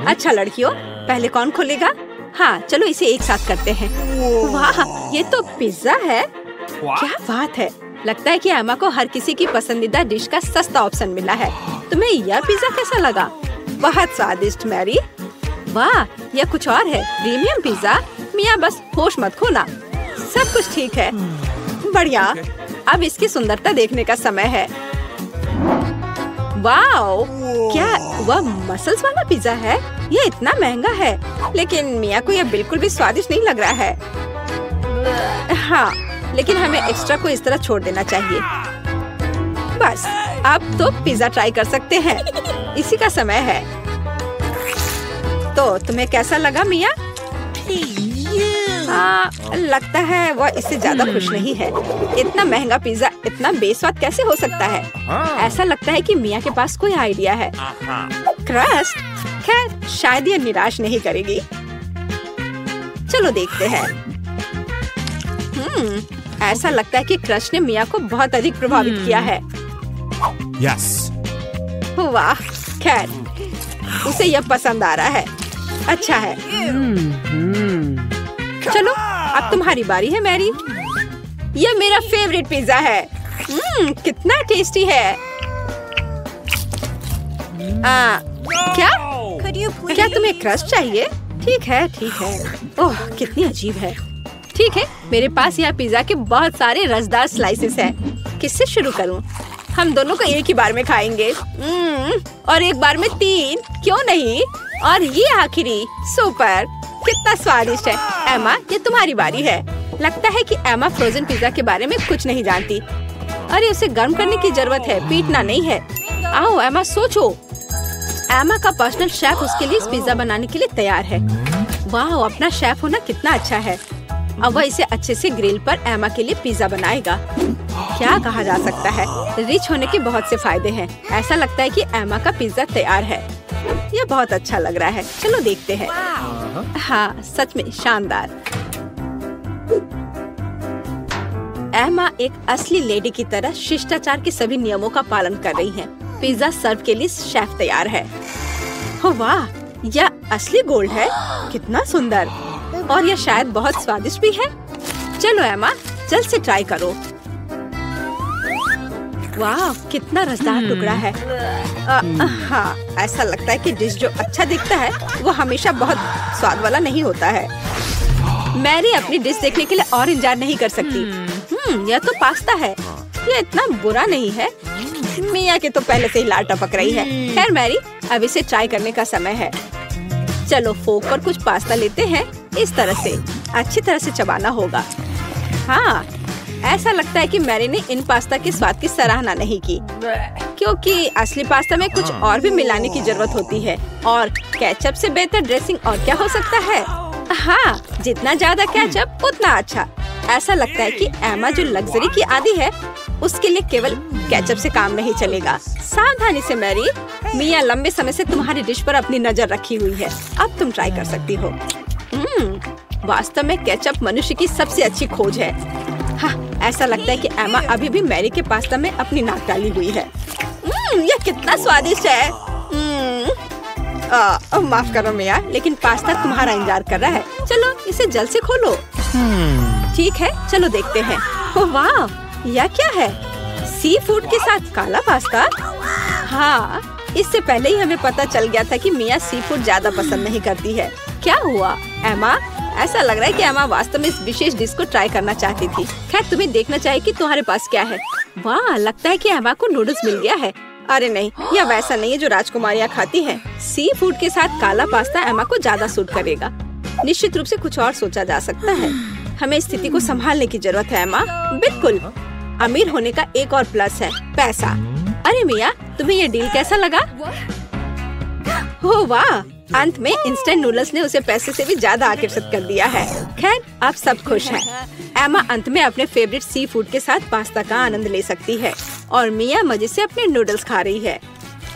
अच्छा लड़कियों, पहले कौन खोलेगा? हाँ चलो इसे एक साथ करते हैं। वाह, ये तो पिज्जा है। क्या बात है। लगता है कि एमा को हर किसी की पसंदीदा डिश का सस्ता ऑप्शन मिला है। तुम्हें यह पिज्जा कैसा लगा? बहुत स्वादिष्ट मैरी। वाह, यह कुछ और है, प्रीमियम पिज्जा। मिया बस होश मत खोना, सब कुछ ठीक है। बढ़िया, अब इसकी सुंदरता देखने का समय है। वाओ, क्या वह मसल्स वाला पिज्जा है? यह इतना महंगा है, लेकिन मिया को यह बिल्कुल भी स्वादिष्ट नहीं लग रहा है। हाँ, लेकिन हमें एक्स्ट्रा को इस तरह छोड़ देना चाहिए। बस, अब तो पिज्जा ट्राई कर सकते हैं। इसी का समय है। तो तुम्हें कैसा लगा मिया? लगता है वह इससे ज्यादा खुश नहीं है। इतना महंगा पिज्जा इतना बेस्वाद कैसे हो सकता है? ऐसा लगता है कि मिया के पास कोई आइडिया है। क्रस्ट, खैर शायद ये निराश नहीं करेगी। चलो देखते हैं। ऐसा लगता है कि क्रस्ट ने मिया को बहुत अधिक प्रभावित किया है। Yes. वाह, खैर उसे यह पसंद आ रहा है। अच्छा है। चलो अब तुम्हारी बारी है मैरी। यह मेरा फेवरेट पिज्जा है। कितना टेस्टी है। क्या तुम्हें क्रस्ट चाहिए? ठीक है ठीक है। ओह कितनी अजीब है। ठीक है, मेरे पास यह पिज्जा के बहुत सारे रसदार स्लाइसेस हैं। किससे शुरू करूं? हम दोनों को एक ही बार में खाएंगे। और एक बार में 3, क्यों नहीं? और ये आखिरी, सुपर, कितना स्वादिष्ट है। एमा, ये तुम्हारी बारी है। लगता है कि एमा फ्रोजन पिज्जा के बारे में कुछ नहीं जानती। अरे उसे गर्म करने की जरूरत है, पीटना नहीं है। आओ एमा, सोचो। एमा का पर्सनल शेफ उसके लिए इस पिज्जा बनाने के लिए तैयार है। वाह, अपना शेफ होना कितना अच्छा है। अब वह इसे अच्छे से ग्रिल पर एमा के लिए पिज्जा बनाएगा। क्या कहा जा सकता है, रिच होने के बहुत से फायदे हैं। ऐसा लगता है कि एमा का पिज्जा तैयार है। यह बहुत अच्छा लग रहा है। चलो देखते हैं। हाँ, सच में शानदार। एमा एक असली लेडी की तरह शिष्टाचार के सभी नियमों का पालन कर रही है। पिज्जा सर्व के लिए शेफ तैयार है। हो वाह, यह असली गोल्ड है। कितना सुंदर, और यह शायद बहुत स्वादिष्ट भी है। चलो एमा, जल्द से ट्राई करो। वाह, कितना रसदार टुकड़ा है। हाँ, ऐसा लगता है कि डिश जो अच्छा दिखता है वो हमेशा बहुत स्वाद वाला नहीं होता है। मैरी अपनी डिश देखने के लिए और इंतजार नहीं कर सकती। यह तो पास्ता है। यह इतना बुरा नहीं है। मिया के तो पहले से ही लार टपक रही है। खैर मैरी, अब इसे ट्राई करने का समय है। चलो फोक पर कुछ पास्ता लेते हैं। इस तरह से अच्छी तरह से चबाना होगा। हाँ, ऐसा लगता है कि मैरी ने इन पास्ता के स्वाद की सराहना नहीं की, क्योंकि असली पास्ता में कुछ और भी मिलाने की जरूरत होती है। और केचप से बेहतर ड्रेसिंग और क्या हो सकता है? हाँ, जितना ज्यादा केचप उतना अच्छा। ऐसा लगता है कि एमा जो लग्जरी की आदी है, उसके लिए केवल केचप से काम नहीं चलेगा। सावधानी से मैरी, मिया लंबे समय से तुम्हारी डिश पर अपनी नजर रखी हुई है। अब तुम ट्राई कर सकती हो। वास्तव में केचप मनुष्य की सबसे अच्छी खोज है। हाँ, ऐसा लगता है कि एमा अभी भी मैरी के पास्ता में अपनी नाक डाली हुई है। यह कितना स्वादिष्ट है। माफ करो मिया, लेकिन पास्ता तुम्हारा इंतजार कर रहा है। चलो इसे जल्द से खोलो। ठीक है, चलो देखते हैं। ओह वाह, यह क्या है? सी फूड के साथ काला पास्ता? हाँ, इससे पहले ही हमें पता चल गया था कि मिया सी फूड ज्यादा पसंद नहीं करती है। क्या हुआ एमा? ऐसा लग रहा है कि एमा वास्तव में इस विशेष डिश को ट्राई करना चाहती थी। खैर, तुम्हें देखना चाहिए कि तुम्हारे पास क्या है। वाह, लगता है कि एमा को नूडल्स मिल गया है। अरे नहीं, यह वैसा नहीं है जो राजकुमारियाँ खाती हैं। सी फूड के साथ काला पास्ता एमा को ज्यादा सूट करेगा। निश्चित रूप से कुछ और सोचा जा सकता है। हमें स्थिति को संभालने की जरूरत है एमा। बिल्कुल। अमीर होने का एक और प्लस है, पैसा। अरे मिया, तुम्हें ये डील कैसा लगा? हो वाह, अंत में इंस्टेंट नूडल्स ने उसे पैसे से भी ज्यादा आकर्षित कर दिया है। खैर, अब सब खुश हैं। एमा अंत में अपने फेवरेट सी फूड के साथ पास्ता का आनंद ले सकती है और मिया मजे से अपने नूडल्स खा रही है।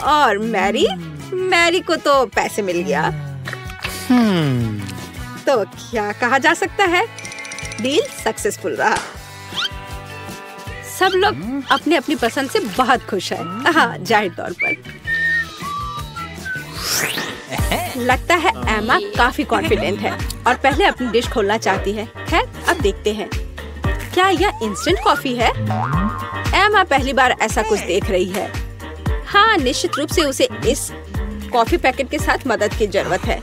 और मैरी को तो पैसे मिल गया। तो क्या कहा जा सकता है, डील सक्सेसफुल रहा। सब लोग अपने अपनी पसंद से बहुत खुश हैं। हाँ, जाहिर तौर पर। लगता है एमा काफी कॉन्फिडेंट है और पहले अपनी डिश खोलना चाहती है। खैर, अब देखते हैं। क्या यह इंस्टेंट कॉफी है? एमा पहली बार ऐसा कुछ देख रही है। हाँ, निश्चित रूप से उसे इस कॉफी पैकेट के साथ मदद की जरूरत है।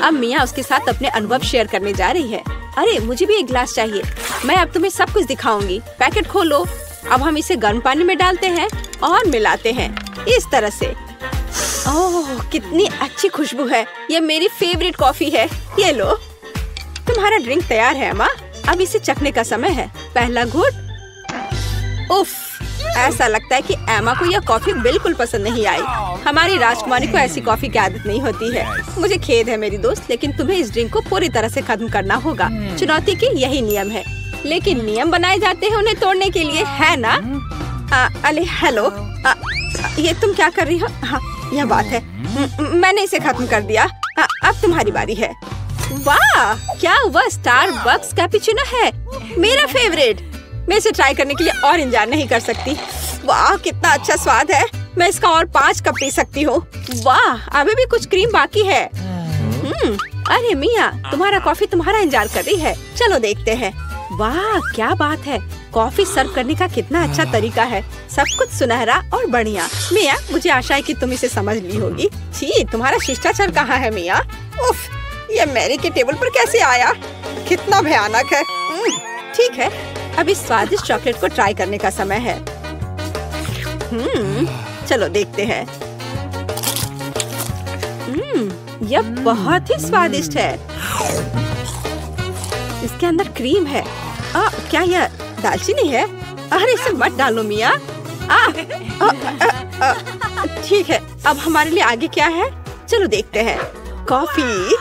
अब मिया उसके साथ अपने अनुभव शेयर करने जा रही है। अरे, मुझे भी एक गिलास चाहिए। मैं अब तुम्हें सब कुछ दिखाऊंगी। पैकेट खोलो। अब हम इसे गर्म पानी में डालते हैं और मिलाते हैं इस तरह से। ओह, कितनी अच्छी खुशबू है। ये मेरी फेवरेट कॉफी है। ये लो, तुम्हारा ड्रिंक तैयार है अम्मा। अब इसे चखने का समय है। पहला घूंट। उफ, ऐसा लगता है कि एमा को यह कॉफी बिल्कुल पसंद नहीं आई। हमारी राजकुमारी को ऐसी कॉफी की आदत नहीं होती है। मुझे खेद है मेरी दोस्त, लेकिन तुम्हें इस ड्रिंक को पूरी तरह से खत्म करना होगा। चुनौती के यही नियम है, लेकिन नियम बनाए जाते हैं उन्हें तोड़ने के लिए, है ना? अरे हेलो, ये तुम क्या कर रही हो? हाँ, यह बात है। मैंने इसे खत्म कर दिया। अब तुम्हारी बारी है। वाह, क्या वह स्टारबक्स कैपुचिनो है, मेरा फेवरेट। मैं इसे ट्राई करने के लिए और इंतजार नहीं कर सकती। वाह, कितना अच्छा स्वाद है। मैं इसका और 5 कप पी सकती हूँ। वाह, अभी भी कुछ क्रीम बाकी है। अरे मिया, तुम्हारा कॉफी तुम्हारा इंतजार कर रही है। चलो देखते हैं। वाह, क्या बात है। कॉफी सर्व करने का कितना अच्छा तरीका है। सब कुछ सुनहरा और बढ़िया। मिया, मुझे आशा है कि तुम इसे समझ ली होगी। छी, तुम्हारा शिष्टाचार कहाँ है मिया? उफ, ये मैरी के टेबल पर कैसे आया? कितना भयानक है। ठीक है, अब इस स्वादिष्ट चॉकलेट को ट्राई करने का समय है। चलो देखते हैं। यह बहुत ही स्वादिष्ट है। इसके अंदर क्रीम है। क्या यह दालचीनी है? अरे, इसे मत डालो मिया। ठीक है, अब हमारे लिए आगे क्या है? चलो देखते हैं। कॉफी।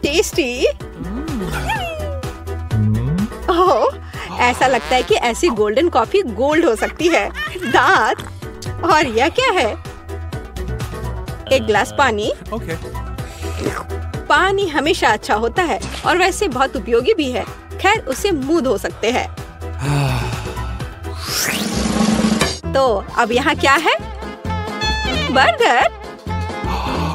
टेस्टी। ओह, ऐसा लगता है कि ऐसी गोल्डन कॉफी गोल्ड हो सकती है। दांत। और यह क्या है? एक गिलास पानी। पानी हमेशा अच्छा होता है और वैसे बहुत उपयोगी भी है। खैर, उसे मुंह धो सकते हैं। तो अब यहाँ क्या है? बर्गर।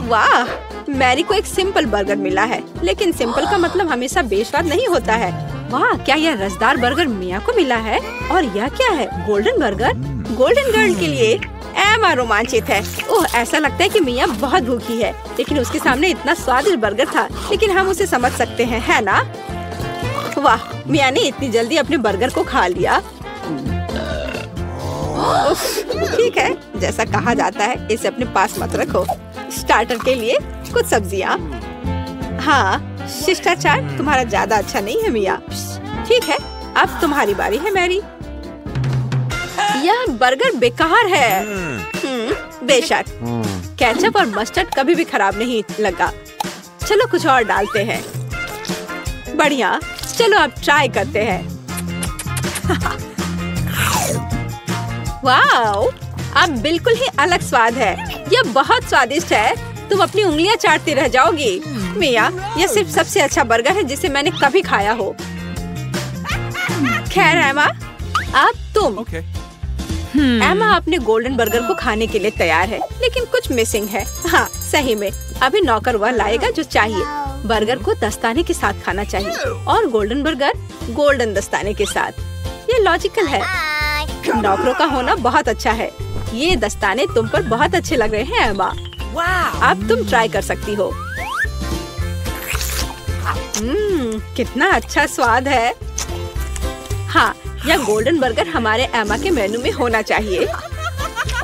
वाह, मैरी को एक सिंपल बर्गर मिला है, लेकिन सिंपल का मतलब हमेशा बेस्वाद नहीं होता है। वाह, क्या यह रसदार बर्गर मिया को मिला है? और यह क्या है? Golden burger. गोल्डन गर्ल के लिए एमा रोमांचित है। ओह, ऐसा लगता है कि मिया बहुत भूखी है, लेकिन उसके सामने इतना स्वादिष्ट बर्गर था, लेकिन हम उसे समझ सकते हैं, है ना? वाह, मिया ने इतनी जल्दी अपने बर्गर को खा लिया। ठीक है, जैसा कहा जाता है, इसे अपने पास मत रखो। स्टार्टर के लिए कुछ सब्जियाँ। हाँ, शिष्टाचार तुम्हारा ज्यादा अच्छा नहीं है मिया। ठीक है, अब तुम्हारी बारी है मैरी। यह बर्गर बेकार है। बेशक, केचप और मस्टर्ड कभी भी खराब नहीं लगा। चलो कुछ और डालते हैं। बढ़िया, चलो अब ट्राई करते हैं। वाओ, अब बिल्कुल ही अलग स्वाद है। यह बहुत स्वादिष्ट है। तुम अपनी उंगलियां चाटती रह जाओगी। मिया, यह सिर्फ सबसे अच्छा बर्गर है जिसे मैंने कभी खाया हो। खैर एमा, अब तुम। एमा अपने गोल्डन बर्गर को खाने के लिए तैयार है, लेकिन कुछ मिसिंग है। हाँ, सही में अभी नौकर वह लाएगा जो चाहिए। बर्गर को दस्ताने के साथ खाना चाहिए और गोल्डन बर्गर गोल्डन दस्ताने के साथ। ये लॉजिकल है। नौकरों का होना बहुत अच्छा है। ये दस्ताने तुम पर बहुत अच्छे लग रहे हैं एमा। अब तुम ट्राई कर सकती हो। कितना अच्छा स्वाद है। हाँ, यह गोल्डन बर्गर हमारे एमा के मेनू में होना चाहिए।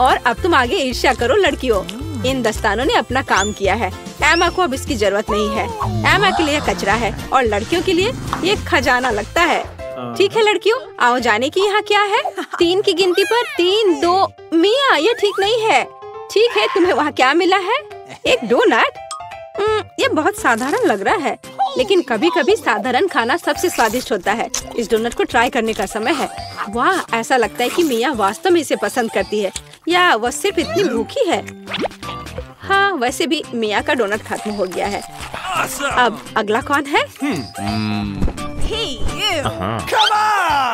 और अब तुम आगे ईर्ष्या करो लड़कियों। इन दस्तानों ने अपना काम किया है। एमा को अब इसकी जरूरत नहीं है। एमा के लिए कचरा है और लड़कियों के लिए ये खजाना लगता है। ठीक है लड़कियों, आओ जाने की यहाँ क्या है? 3 की गिनती पर 3, 2। मिया, ये ठीक नहीं है। ठीक है, तुम्हें वहाँ क्या मिला है? एक डोनट। ये बहुत साधारण लग रहा है, लेकिन कभी कभी साधारण खाना सबसे स्वादिष्ट होता है। इस डोनट को ट्राई करने का समय है। वाह, ऐसा लगता है कि मिया वास्तव में इसे पसंद करती है, या वह सिर्फ इतनी भूखी है। हाँ, वैसे भी मिया का डोनट खत्म हो गया है। अब अगला कौन है?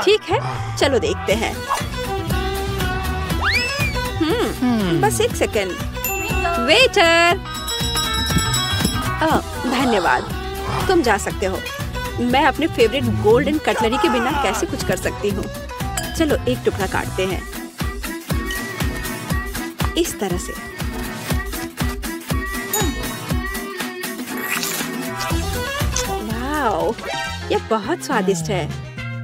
ठीक है, चलो देखते हैं। बस एक सेकेंड। वेटर। धन्यवाद, तुम जा सकते हो। मैं अपने फेवरेट गोल्डन कटलरी के बिना कैसे कुछ कर सकती हूँ। चलो एक टुकड़ा काटते हैं इस तरह से। वाओ, ये बहुत स्वादिष्ट है।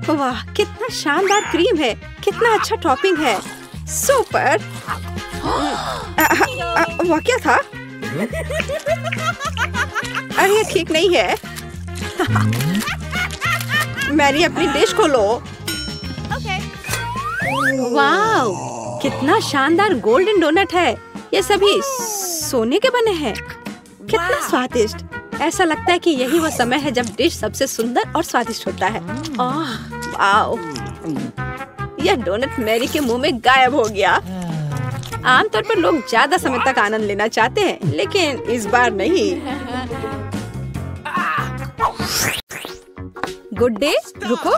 वाह, कितना शानदार क्रीम है, कितना अच्छा टॉपिंग है। सुपर। वह क्या था? अरे ये ठीक नहीं है। मैरी अपनी डिश खोलो। वाओ, कितना शानदार गोल्डन डोनट है। ये सभी सोने के बने हैं। कितना स्वादिष्ट। ऐसा लगता है कि यही वो समय है जब डिश सबसे सुंदर और स्वादिष्ट होता है। वाओ, यह डोनट मैरी के मुंह में गायब हो गया। आमतौर पर लोग ज्यादा समय तक आनंद लेना चाहते हैं, लेकिन इस बार नहीं। Good day. रुको,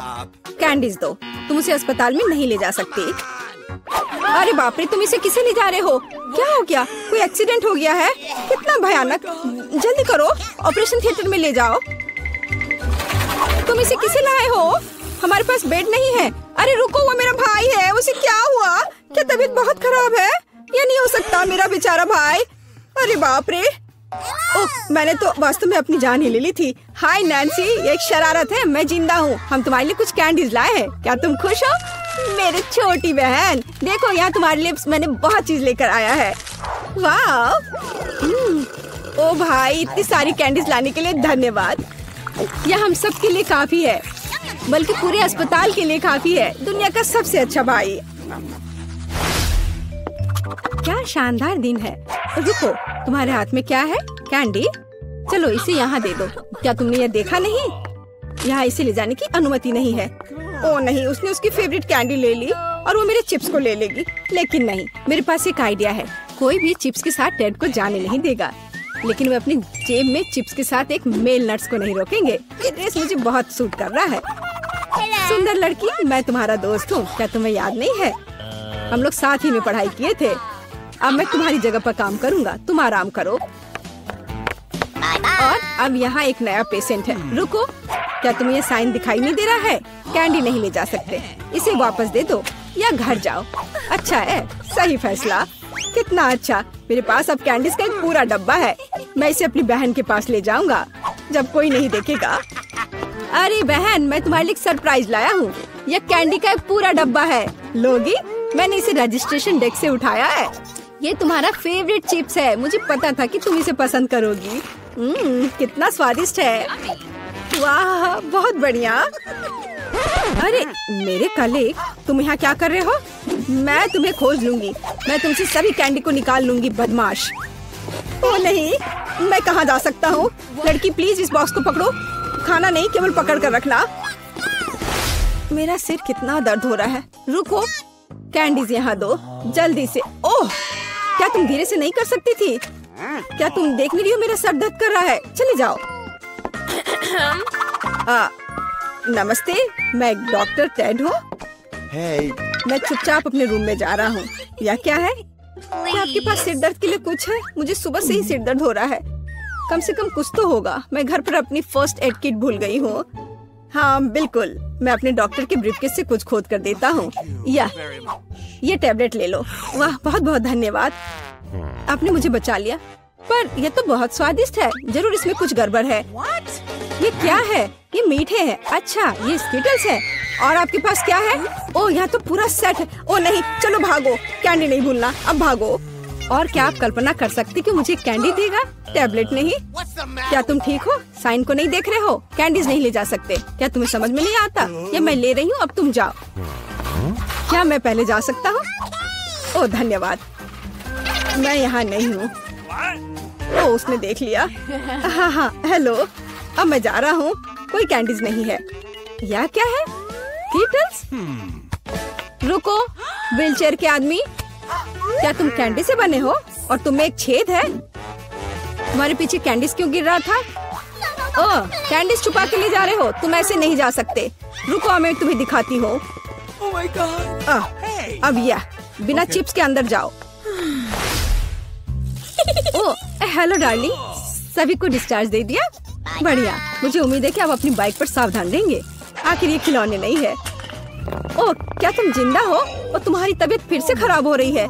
कैंडीज दो। तुम उसे अस्पताल में नहीं ले जा सकती। अरे बाप रे, तुम इसे किसे ले जा रहे हो? क्या हो गया? कोई एक्सीडेंट हो गया है? कितना भयानक। जल्दी करो, ऑपरेशन थिएटर में ले जाओ। तुम इसे किसे लाए हो? हमारे पास बेड नहीं है। अरे रुको, वो मेरा भाई है। उसे क्या हुआ? क्या तबीयत बहुत खराब है? ये नहीं हो सकता, मेरा बेचारा भाई। अरे बाप रे। ओह, मैंने तो वास्तव में अपनी जान ही ले ली थी। हाय नैन्सी, ये एक शरारत है। मैं जिंदा हूँ। हम तुम्हारे लिए कुछ कैंडीज लाए हैं। क्या तुम खुश हो? मेरी छोटी बहन, देखो यहाँ तुम्हारे लिए मैंने बहुत चीज लेकर आया है। वाह। ओ भाई, इतनी सारी कैंडीज लाने के लिए धन्यवाद। यह हम सब के लिए काफी है, बल्कि पूरे अस्पताल के लिए काफी है। दुनिया का सबसे अच्छा भाई। क्या शानदार दिन है। रुको, तुम्हारे हाथ में क्या है? कैंडी। चलो इसे यहाँ दे दो। क्या तुमने ये देखा नहीं? यहाँ इसे ले जाने की अनुमति नहीं है। ओ नहीं, उसने उसकी फेवरेट कैंडी ले ली और वो मेरे चिप्स को ले लेगी। लेकिन नहीं, मेरे पास एक आइडिया है। कोई भी चिप्स के साथ टेड को जाने नहीं देगा, लेकिन वे अपनी जेब में चिप्स के साथ एक मेल नट्स को नहीं रोकेंगे। ये ड्रेस मुझे बहुत सूट कर रहा है। सुंदर लड़की, मैं तुम्हारा दोस्त हूँ। क्या तुम्हें याद नहीं है? हम लोग साथ ही में पढ़ाई किए थे। अब मैं तुम्हारी जगह पर काम करूँगा, तुम आराम करो। और अब यहाँ एक नया पेशेंट है। रुको, क्या तुम्हें ये साइन दिखाई नहीं दे रहा है? कैंडी नहीं ले जा सकते। इसे वापस दे दो या घर जाओ। अच्छा है, सही फैसला। कितना अच्छा। मेरे पास अब कैंडीज का एक पूरा डब्बा है। मैं इसे अपनी बहन के पास ले जाऊंगा जब कोई नहीं देखेगा। अरे बहन, मैं तुम्हारे लिए सरप्राइज लाया हूँ। यह कैंडी का एक पूरा डब्बा है। लोगी, मैंने इसे रजिस्ट्रेशन डेस्क से उठाया है। ये तुम्हारा फेवरेट चिप्स है। मुझे पता था कि तुम इसे पसंद करोगी। कितना स्वादिष्ट है। वाह, बहुत बढ़िया। अरे मेरे कलीग, तुम यहाँ क्या कर रहे हो? मैं तुम्हें खोज लूंगी। मैं तुमसे सभी कैंडी को निकाल लूंगी, बदमाश। ओ नहीं, मैं कहाँ जा सकता हूँ? लड़की प्लीज इस बॉक्स को पकड़ो। खाना नहीं, केवल पकड़ कर रखना। मेरा सिर कितना दर्द हो रहा है। रुको, कैंडीज यहाँ दो जल्दी से। ओह, क्या तुम धीरे से नहीं कर सकती थी? क्या तुम देख नहीं रही हो मेरा सर दर्द कर रहा है? चले जाओ। नमस्ते, मैं डॉक्टर टेड हूँ। मैं चुपचाप अपने रूम में जा रहा हूँ। या क्या है? क्या आपके पास सिर दर्द के लिए कुछ है? मुझे सुबह से ही सिर दर्द हो रहा है। कम से कम कुछ तो होगा। मैं घर पर अपनी फर्स्ट एड किट भूल गई हूँ। हाँ बिल्कुल, मैं अपने डॉक्टर के ब्रीफकेस से कुछ खोद कर देता हूँ। ये टैबलेट ले लो। वाह, बहुत बहुत धन्यवाद, आपने मुझे बचा लिया। पर यह तो बहुत स्वादिष्ट है। जरूर इसमें कुछ गड़बड़ है। ये क्या है? ये मीठे हैं। अच्छा, ये स्किटल्स है। और आपके पास क्या है? ओह, यहाँ तो पूरा सेट है। ओह नहीं, चलो भागो, कैंडी नहीं भूलना। अब भागो। और क्या आप कल्पना कर सकते कि मुझे कैंडी देगा, टैबलेट नहीं? क्या तुम ठीक हो? साइन को नहीं देख रहे हो? कैंडीज नहीं ले जा सकते। क्या तुम्हें समझ में नहीं आता? ये मैं ले रही हूँ, अब तुम जाओ। क्या मैं पहले जा सकता हूँ? ओह धन्यवाद, मैं यहाँ नहीं हूँ। ओह, उसने देख लिया। हाँ, हेलो, अब मैं जा रहा हूँ। कोई कैंडीज नहीं है। यह क्या है? कीटल्स? रुको, व्हीलचेयर के आदमी, क्या तुम कैंडी से बने हो? और तुम में एक छेद है। तुम्हारे पीछे कैंडीज क्यों गिर रहा था? ओह, कैंडीज छुपा के ले जा रहे हो? तुम ऐसे नहीं जा सकते। रुको, मैं तुम्हें दिखाती हूँ। अब यह बिना चिप्स के अंदर जाओ। हेलो डार्लिंग, सभी को डिस्चार्ज दे दिया? बढ़िया, मुझे उम्मीद है कि आप अपनी बाइक पर सावधान रहेंगे। आखिर ये खिलौने नहीं है। ओह, क्या तुम जिंदा हो और तुम्हारी तबीयत फिर से खराब हो रही है?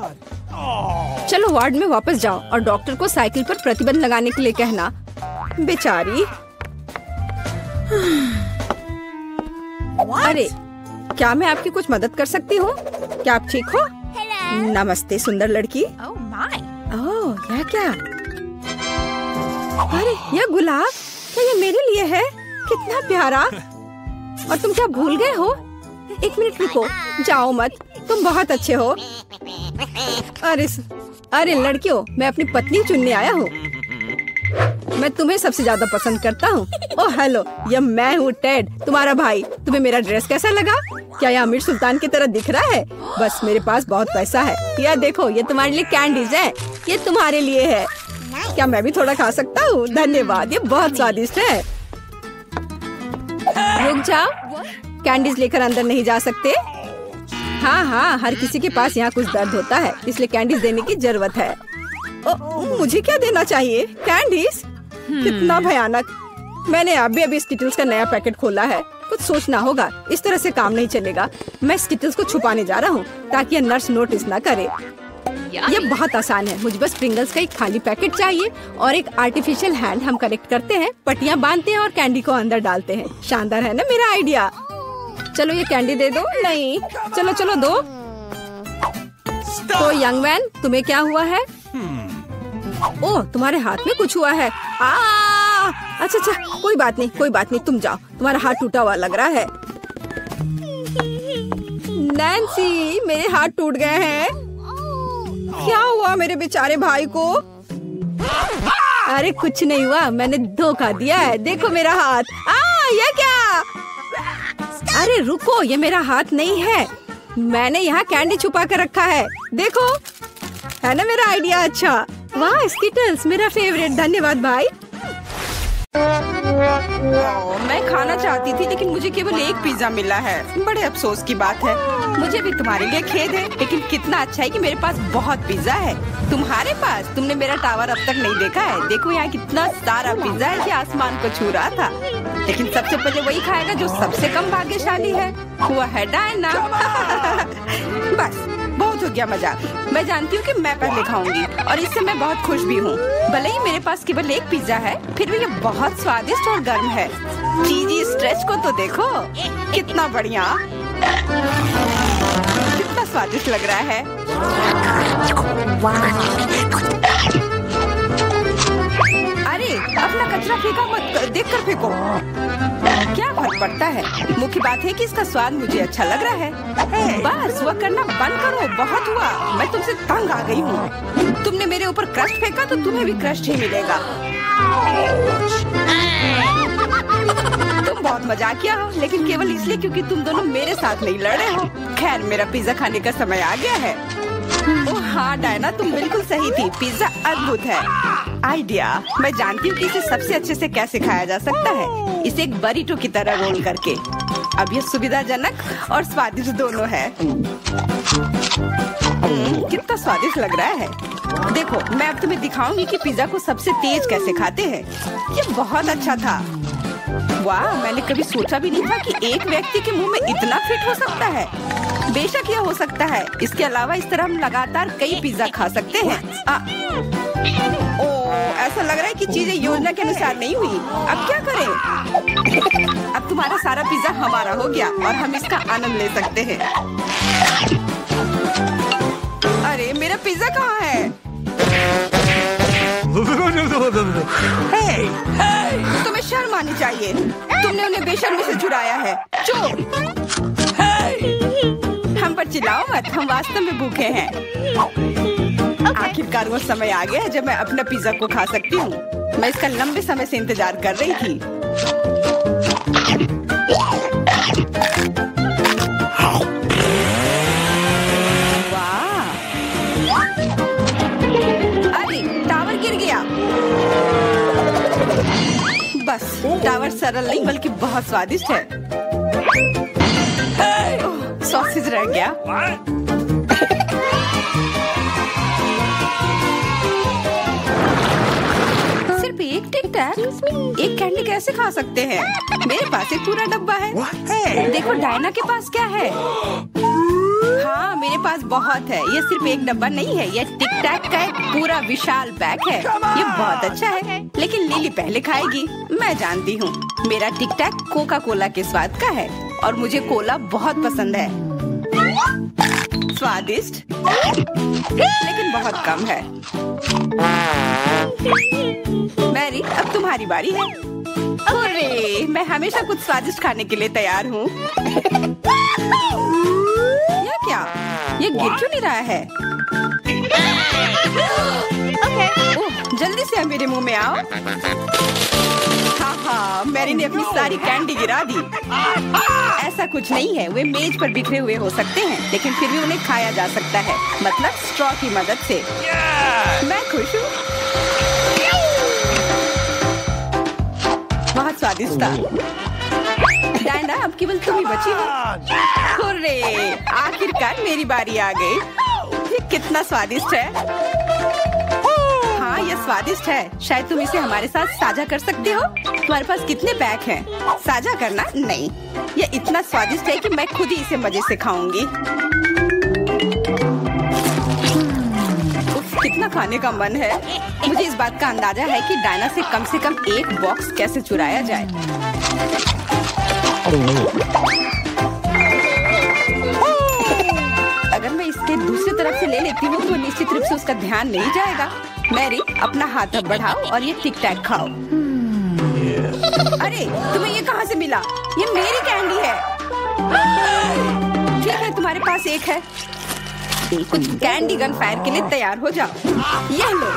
चलो वार्ड में वापस जाओ और डॉक्टर को साइकिल पर प्रतिबंध लगाने के लिए कहना। बेचारी। अरे, क्या मैं आपकी कुछ मदद कर सकती हूँ? क्या आप ठीक हो? नमस्ते सुंदर लड़की। ओह, यह क्या? अरे, यह गुलाब क्या ये मेरे लिए है? कितना प्यारा। और तुम क्या भूल गए हो? एक मिनट रुको, जाओ मत, तुम बहुत अच्छे हो। अरे लड़कियों, मैं अपनी पत्नी चुनने आया हूँ। मैं तुम्हें सबसे ज्यादा पसंद करता हूँ। ओह हेलो, यह मैं हूँ टेड, तुम्हारा भाई। तुम्हें मेरा ड्रेस कैसा लगा? क्या यह अमीर सुल्तान की तरह दिख रहा है? बस मेरे पास बहुत पैसा है। यह देखो, ये तुम्हारे लिए कैंडीज है। ये तुम्हारे लिए है। क्या मैं भी थोड़ा खा सकता हूँ? धन्यवाद, ये बहुत स्वादिष्ट है। रुक जाओ, कैंडीज लेकर अंदर नहीं जा सकते। हाँ, हर किसी के पास यहाँ कुछ दर्द होता है, इसलिए कैंडीज देने की जरूरत है। मुझे क्या देना चाहिए? कैंडीज? कितना भयानक। मैंने अभी स्किटल्स का नया पैकेट खोला है। कुछ सोचना होगा, इस तरह से काम नहीं चलेगा। मैं स्किटल्स को छुपाने जा रहा हूँ ताकि यह नर्स नोटिस ना करे। ये बहुत आसान है। मुझे बस प्रिंगल्स का एक खाली पैकेट चाहिए और एक आर्टिफिशियल हैंड। हम कनेक्ट करते हैं, पट्टियाँ बांधते हैं और कैंडी को अंदर डालते हैं। शानदार है ना मेरा आइडिया? चलो ये कैंडी दे दो। नहीं, चलो दो। तो यंग मैन, तुम्हें क्या हुआ है? ओह, तुम्हारे हाथ में कुछ हुआ है। अच्छा, कोई बात नहीं, तुम जाओ। तुम्हारा हाथ टूटा हुआ लग रहा है। नैन्सी, मेरे हाथ टूट गए हैं। क्या हुआ मेरे बेचारे भाई को? अरे कुछ नहीं हुआ, मैंने धोखा दिया है। देखो मेरा हाथ। ये क्या? अरे रुको, ये मेरा हाथ नहीं है। मैंने यहाँ कैंडी छुपा कर रखा है। देखो, है ना मेरा आइडिया अच्छा? वाह, स्किटल्स मेरा फेवरेट। धन्यवाद भाई। मैं खाना चाहती थी लेकिन मुझे केवल एक पिज्जा मिला है। बड़े अफसोस की बात है। मुझे भी तुम्हारे लिए खेद है, लेकिन कितना अच्छा है कि मेरे पास बहुत पिज्जा है। तुम्हारे पास? तुमने मेरा टावर अब तक नहीं देखा है। देखो यहाँ कितना सारा पिज्जा है कि आसमान को छू रहा था। लेकिन सबसे पहले वही खाएगा जो सबसे कम भाग्यशाली है। वो है डायना। बस बहुत हो गया मजाक। मैं जानती हूँ कि मैं पहले खाऊंगी और इससे मैं बहुत खुश भी हूँ। भले ही मेरे पास केवल एक पिज्जा है, फिर भी ये बहुत स्वादिष्ट और गर्म है। चीजी स्ट्रेच को तो देखो, कितना बढ़िया, कितना स्वादिष्ट लग रहा है। अरे अपना कचरा फेंका मत, देखकर फेंको। क्या फर्क पड़ता है? मुख्य बात है कि इसका स्वाद मुझे अच्छा लग रहा है। बस वह करना बंद करो, बहुत हुआ। मैं तुमसे तंग आ गई हूँ। तुमने मेरे ऊपर क्रस्ट फेंका तो तुम्हें भी क्रस्ट ही मिलेगा। तुम बहुत मजाकिया हो, लेकिन केवल इसलिए क्योंकि तुम दोनों मेरे साथ नहीं लड़े हो। खैर, मेरा पिज्जा खाने का समय आ गया है। ओह हाँ डायना, तुम बिल्कुल सही थी। पिज्जा अद्भुत है। आइडिया, मैं जानती हूँ कि इसे सबसे अच्छे से कैसे खाया जा सकता है। इसे एक बरीटो की तरह रोल करके। अब यह सुविधाजनक और स्वादिष्ट दोनों है। कितना स्वादिष्ट लग रहा है। देखो, मैं अब तुम्हें दिखाऊंगी कि पिज्जा को सबसे तेज कैसे खाते हैं। ये बहुत अच्छा था। वाह, मैंने कभी सोचा भी नहीं था कि एक व्यक्ति के मुंह में इतना फिट हो सकता है। बेशक यह हो सकता है। इसके अलावा इस तरह हम लगातार कई पिज्जा खा सकते हैं। ऐसा लग रहा है कि चीजें योजना के अनुसार नहीं हुई। अब क्या करें? अब तुम्हारा सारा पिज्जा हमारा हो गया और हम इसका आनंद ले सकते हैं। अरे मेरा पिज्जा कहाँ है? तुम्हें शर्म आनी चाहिए। तुमने उन्हें बेशर्मी से चुराया है। चुप! हम पर चिल्लाओ मत, हम वास्तव में भूखे हैं। आखिरकार वो समय आ गया जब मैं अपना पिज्जा को खा सकती हूँ। मैं इसका लंबे समय से इंतजार कर रही थी। वाह! अरे टावर गिर गया। बस टावर सरल नहीं बल्कि बहुत स्वादिष्ट है। सॉसेज रह गया। टिक टैक एक कैंडी कैसे खा सकते हैं? मेरे पास एक पूरा डब्बा है। Hey! देखो डायना के पास क्या है। हाँ मेरे पास बहुत है। ये सिर्फ एक डब्बा नहीं है, ये टिक टैक का एक पूरा विशाल पैक है। ये बहुत अच्छा है, लेकिन लिली पहले खाएगी। मैं जानती हूँ मेरा टिक टैक कोका कोला के स्वाद का है और मुझे कोला बहुत पसंद है। स्वादिष्ट लेकिन बहुत कम है। मैरी अब तुम्हारी बारी है। अरे मैं हमेशा कुछ स्वादिष्ट खाने के लिए तैयार हूँ। यह क्या? ये गिर क्यों नहीं रहा है? ओह, जल्दी से मेरे मुंह में आओ। हाँ, मैरी ने अपनी सारी कैंडी गिरा दी। ऐसा कुछ नहीं है, वे मेज पर बिखरे हुए हो सकते हैं, लेकिन फिर भी उन्हें खाया जा सकता है, मतलब स्ट्रॉ की मदद से। मैं खुश हूँ। बहुत स्वादिष्ट था। डायना अब केवल तुम ही बची हो। हुर्रे, आखिरकार मेरी बारी आ गई। ये कितना स्वादिष्ट है। हाँ ये स्वादिष्ट है। शायद तुम इसे हमारे साथ साझा कर सकते हो। तुम्हारे पास कितने पैक हैं? साझा करना नहीं, ये इतना स्वादिष्ट है कि मैं खुद ही इसे मजे से खाऊंगी। कितना खाने का मन है। मुझे इस बात का अंदाजा है कि डायना से कम एक बॉक्स कैसे चुराया जाए। अगर मैं इसके दूसरी तरफ से ले लेती हूँ तो निश्चित रूप से उसका ध्यान नहीं जाएगा। मैरी अपना हाथ अब बढ़ाओ और ये टिक टैक खाओ। अरे तुम्हें ये कहाँ से मिला? ये मेरी कैंडी है। ठीक है तुम्हारे पास एक है। कुछ कैंडी गन फायर के लिए तैयार हो जाओ। ये लो।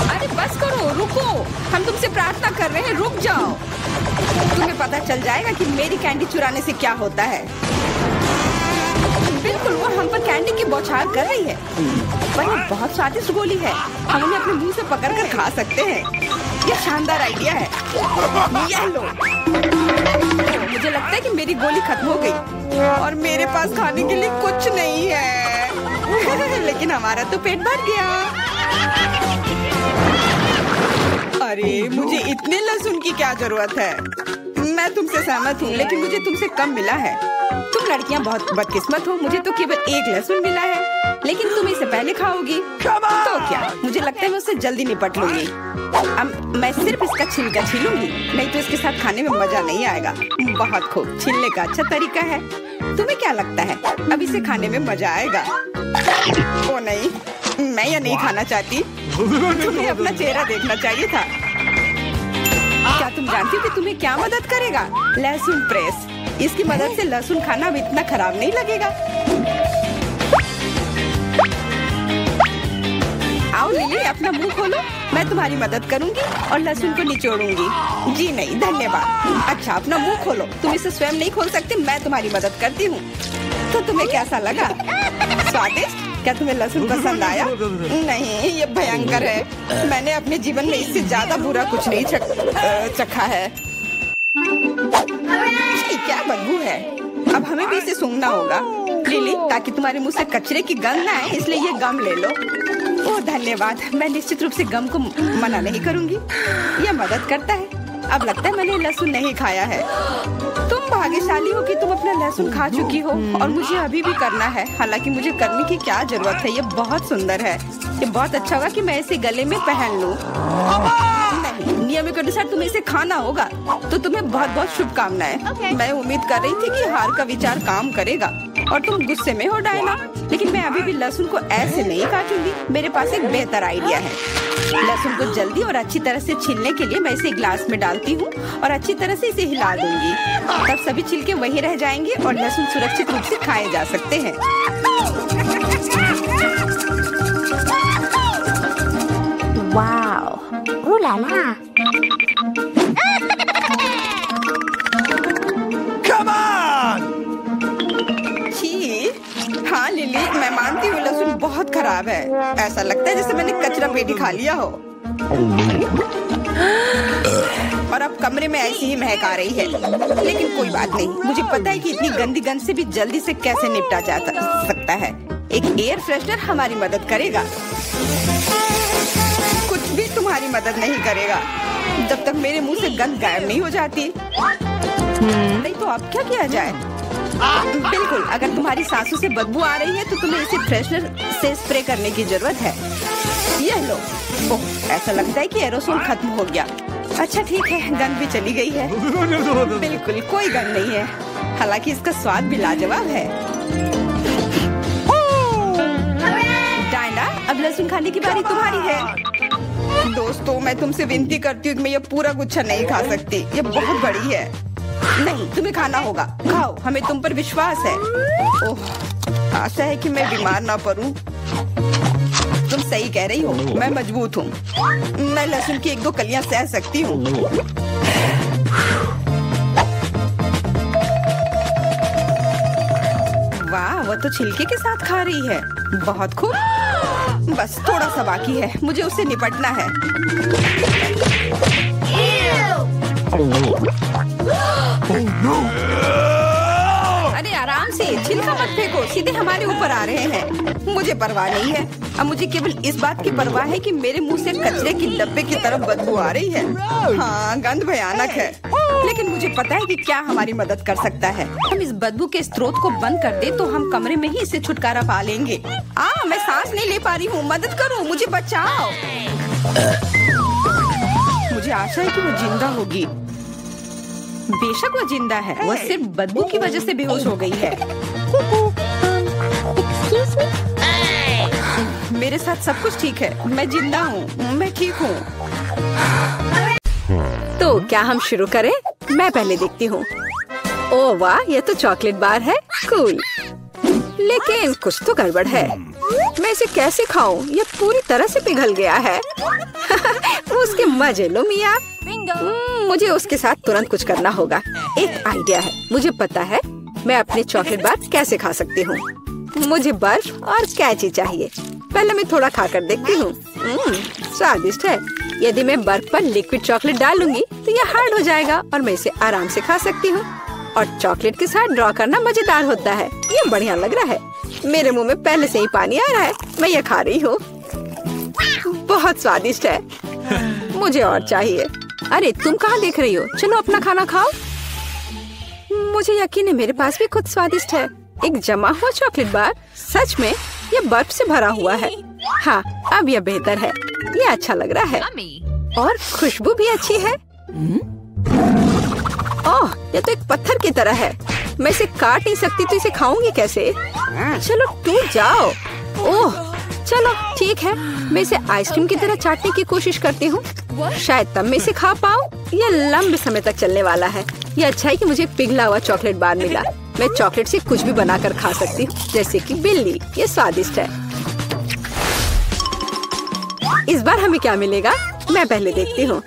अरे बस करो, रुको। हम तुमसे प्रार्थना कर रहे हैं, रुक जाओ। तुम्हें पता चल जाएगा कि मेरी कैंडी चुराने से क्या होता है। बिल्कुल, वो हम पर कैंडी की बौछार कर रही है। पर ये बहुत स्वादिष्ट गोली है, हम उन्हें अपने मुंह से पकड़कर खा सकते हैं। ये शानदार आइडिया है। ये लो। मुझे लगता है कि मेरी गोली खत्म हो गई और मेरे पास खाने के लिए कुछ नहीं है। लेकिन हमारा तो पेट भर गया। अरे मुझे इतने लहसुन की क्या जरूरत है? मैं तुमसे सहमत हूँ, लेकिन मुझे तुमसे कम मिला है। तुम लड़कियाँ बहुत बदकिस्मत हो। मुझे तो केवल एक लहसुन मिला है, लेकिन तुम इसे पहले खाओगी तो क्या? मुझे लगता है मैं उससे जल्दी निपट लूंगी। अब मैं सिर्फ इसका छिलका छीलूंगी, नहीं तो इसके साथ खाने में मजा नहीं आएगा। बहुत खूब, छीलने का अच्छा तरीका है। तुम्हें क्या लगता है अब इसे खाने में मजा आएगा? ओ नहीं, मैं यह नहीं खाना चाहती। तुम्हें अपना चेहरा देखना चाहिए था। क्या तुम जानती हो कि तुम्हें क्या मदद करेगा? लहसुन प्रेस। इसकी मदद से लहसुन खाना अब इतना खराब नहीं लगेगा। आओ लिली, अपना मुंह खोलो, मैं तुम्हारी मदद करूंगी और लहसुन को निचोड़ूंगी। जी नहीं धन्यवाद। अच्छा अपना मुंह खोलो, तुम इसे स्वयं नहीं खोल सकते, मैं तुम्हारी मदद करती हूँ। तो तुम्हें कैसा लगा? स्वादिष्ट? क्या तुम्हें लहसुन पसंद आया? नहीं, ये भयंकर है। मैंने अपने जीवन में इससे ज्यादा बुरा कुछ नहीं चखा है। क्या बदबू है। अब हमें भी इसे सूंघना होगा लिली, ताकि तुम्हारे मुंह से कचरे की गंध ना आए, इसलिए ये गम ले लो। ओह धन्यवाद, मैं निश्चित रूप से गम को मना नहीं करूंगी, यह मदद करता है। अब लगता है मैंने लहसुन नहीं खाया है। तुम भाग्यशाली हो कि तुम अपना लहसुन खा चुकी हो और मुझे अभी भी करना है। हालांकि मुझे करने की क्या जरूरत है, ये बहुत सुंदर है। ये बहुत अच्छा होगा कि मैं इसे गले में पहन लूं। नहीं, नियम के अनुसार तुम्हें इसे खाना होगा। तो तुम्हें बहुत बहुत शुभकामनाएं। मैं उम्मीद कर रही थी कि हार का विचार काम करेगा और तुम गुस्से में हो डायना, लेकिन मैं अभी भी लहसुन को ऐसे नहीं काटूंगी। मेरे पास एक बेहतर आइडिया है। लहसुन को जल्दी और अच्छी तरह से छीलने के लिए मैं इसे ग्लास में डालती हूँ और अच्छी तरह से इसे हिला दूंगी। तब सभी छिलके वहीं रह जाएंगे और लहसुन सुरक्षित रूप से खाए जा सकते हैं। Wow, ooh la la। Come on! हाँ लिली, मैं मानती हूँ लहसुन बहुत खराब है। ऐसा लगता है जैसे मैंने कचरा पेटी खा लिया हो। और अब कमरे में ऐसी ही महक आ रही है, लेकिन कोई बात नहीं। मुझे पता है कि इतनी गंदी गंध से भी जल्दी से कैसे निपटा जा सकता है। एक एयर फ्रेशनर हमारी मदद करेगा। कुछ भी तुम्हारी मदद नहीं करेगा जब तक मेरे मुंह से गंध गायब नहीं हो जाती। नहीं तो अब क्या किया जाए? बिल्कुल, अगर तुम्हारी सांसों से बदबू आ रही है तो तुम्हें इसे फ्रेशनर से स्प्रे करने की जरूरत है। यह लो। ओह, ऐसा लगता है कि एरोसोल खत्म हो गया। अच्छा ठीक है, गंध भी चली गई है। बिल्कुल कोई गंध नहीं है, हालांकि इसका स्वाद भी लाजवाब है। डायना, अब लहसुन खाने की बारी तुम्हारी है। दोस्तों, मैं तुमसे विनती करती हूँ कि मैं ये पूरा गुच्छा नहीं खा सकती, ये बहुत बड़ी है। नहीं, तुम्हें खाना होगा, खाओ, हमें तुम पर विश्वास है। ओह, आशा है कि मैं बीमार ना पड़ूं। तुम सही कह रही हो, मैं मजबूत हूँ। मैं लहसुन की 1-2 कलियां सह सकती हूँ। वाह, वो तो छिलके के साथ खा रही है। बहुत खूब। बस थोड़ा सा बाकी है, मुझे उससे निपटना है। अरे आराम से, छिलका मत फेंको, सीधे हमारे ऊपर आ रहे हैं। मुझे परवाह नहीं है, अब मुझे केवल इस बात की परवाह है कि मेरे मुंह से कचरे की डब्बे की तरफ बदबू आ रही है। हाँ, गंध भयानक है, लेकिन मुझे पता है कि क्या हमारी मदद कर सकता है। हम इस बदबू के स्रोत को बंद कर दे तो हम कमरे में ही इससे छुटकारा पा लेंगे। मैं सांस नहीं ले पा रही हूँ, मदद करो, मुझे बचाओ। मुझे आशा है कि वो जिंदा होगी। बेशक वो जिंदा है, वो सिर्फ बदबू की वजह से बेहोश हो गई है। मेरे साथ सब कुछ ठीक है, मैं जिंदा हूँ, मैं ठीक हूँ। तो क्या हम शुरू करें? मैं पहले देखती हूँ। ओह वाह, ये तो चॉकलेट बार है, कूल। लेकिन कुछ तो गड़बड़ है। मैं इसे कैसे खाऊं? ये पूरी तरह से पिघल गया है। उसके मजे लो मिया। मुझे उसके साथ तुरंत कुछ करना होगा। एक आइडिया है, मुझे पता है मैं अपने चॉकलेट बार कैसे खा सकती हूँ। मुझे बर्फ और कैची चाहिए। पहले मैं थोड़ा खाकर देखती हूँ। स्वादिष्ट है। यदि मैं बर्फ पर लिक्विड चॉकलेट डालूंगी तो यह हार्ड हो जाएगा और मैं इसे आराम से खा सकती हूँ। और चॉकलेट के साथ ड्रॉ करना मजेदार होता है। ये बढ़िया लग रहा है। मेरे मुंह में पहले से ही पानी आ रहा है। मैं ये खा रही हूँ। बहुत स्वादिष्ट है। मुझे और चाहिए। अरे तुम कहाँ देख रही हो? चलो अपना खाना खाओ। मुझे यकीन है मेरे पास भी खुद स्वादिष्ट है। एक जमा हुआ चॉकलेट बार। सच में ये बर्फ से भरा हुआ है। हाँ, अब यह बेहतर है। ये अच्छा लग रहा है और खुशबू भी अच्छी है। ओह, ये तो एक पत्थर की तरह है। मैं इसे काट नहीं सकती तो इसे खाऊंगी कैसे? चलो टूट जाओ। ओह, चलो ठीक है, मैं इसे आइसक्रीम की तरह चाटने की कोशिश करती हूँ। शायद तब मैं इसे खा पाऊँ। यह लंबे समय तक चलने वाला है। यह अच्छा है कि मुझे पिघला हुआ चॉकलेट बार मिला। मैं चॉकलेट से कुछ भी बनाकर खा सकती हूँ, जैसे कि बिल्ली। ये स्वादिष्ट है। इस बार हमें क्या मिलेगा? मैं पहले देखती हूँ।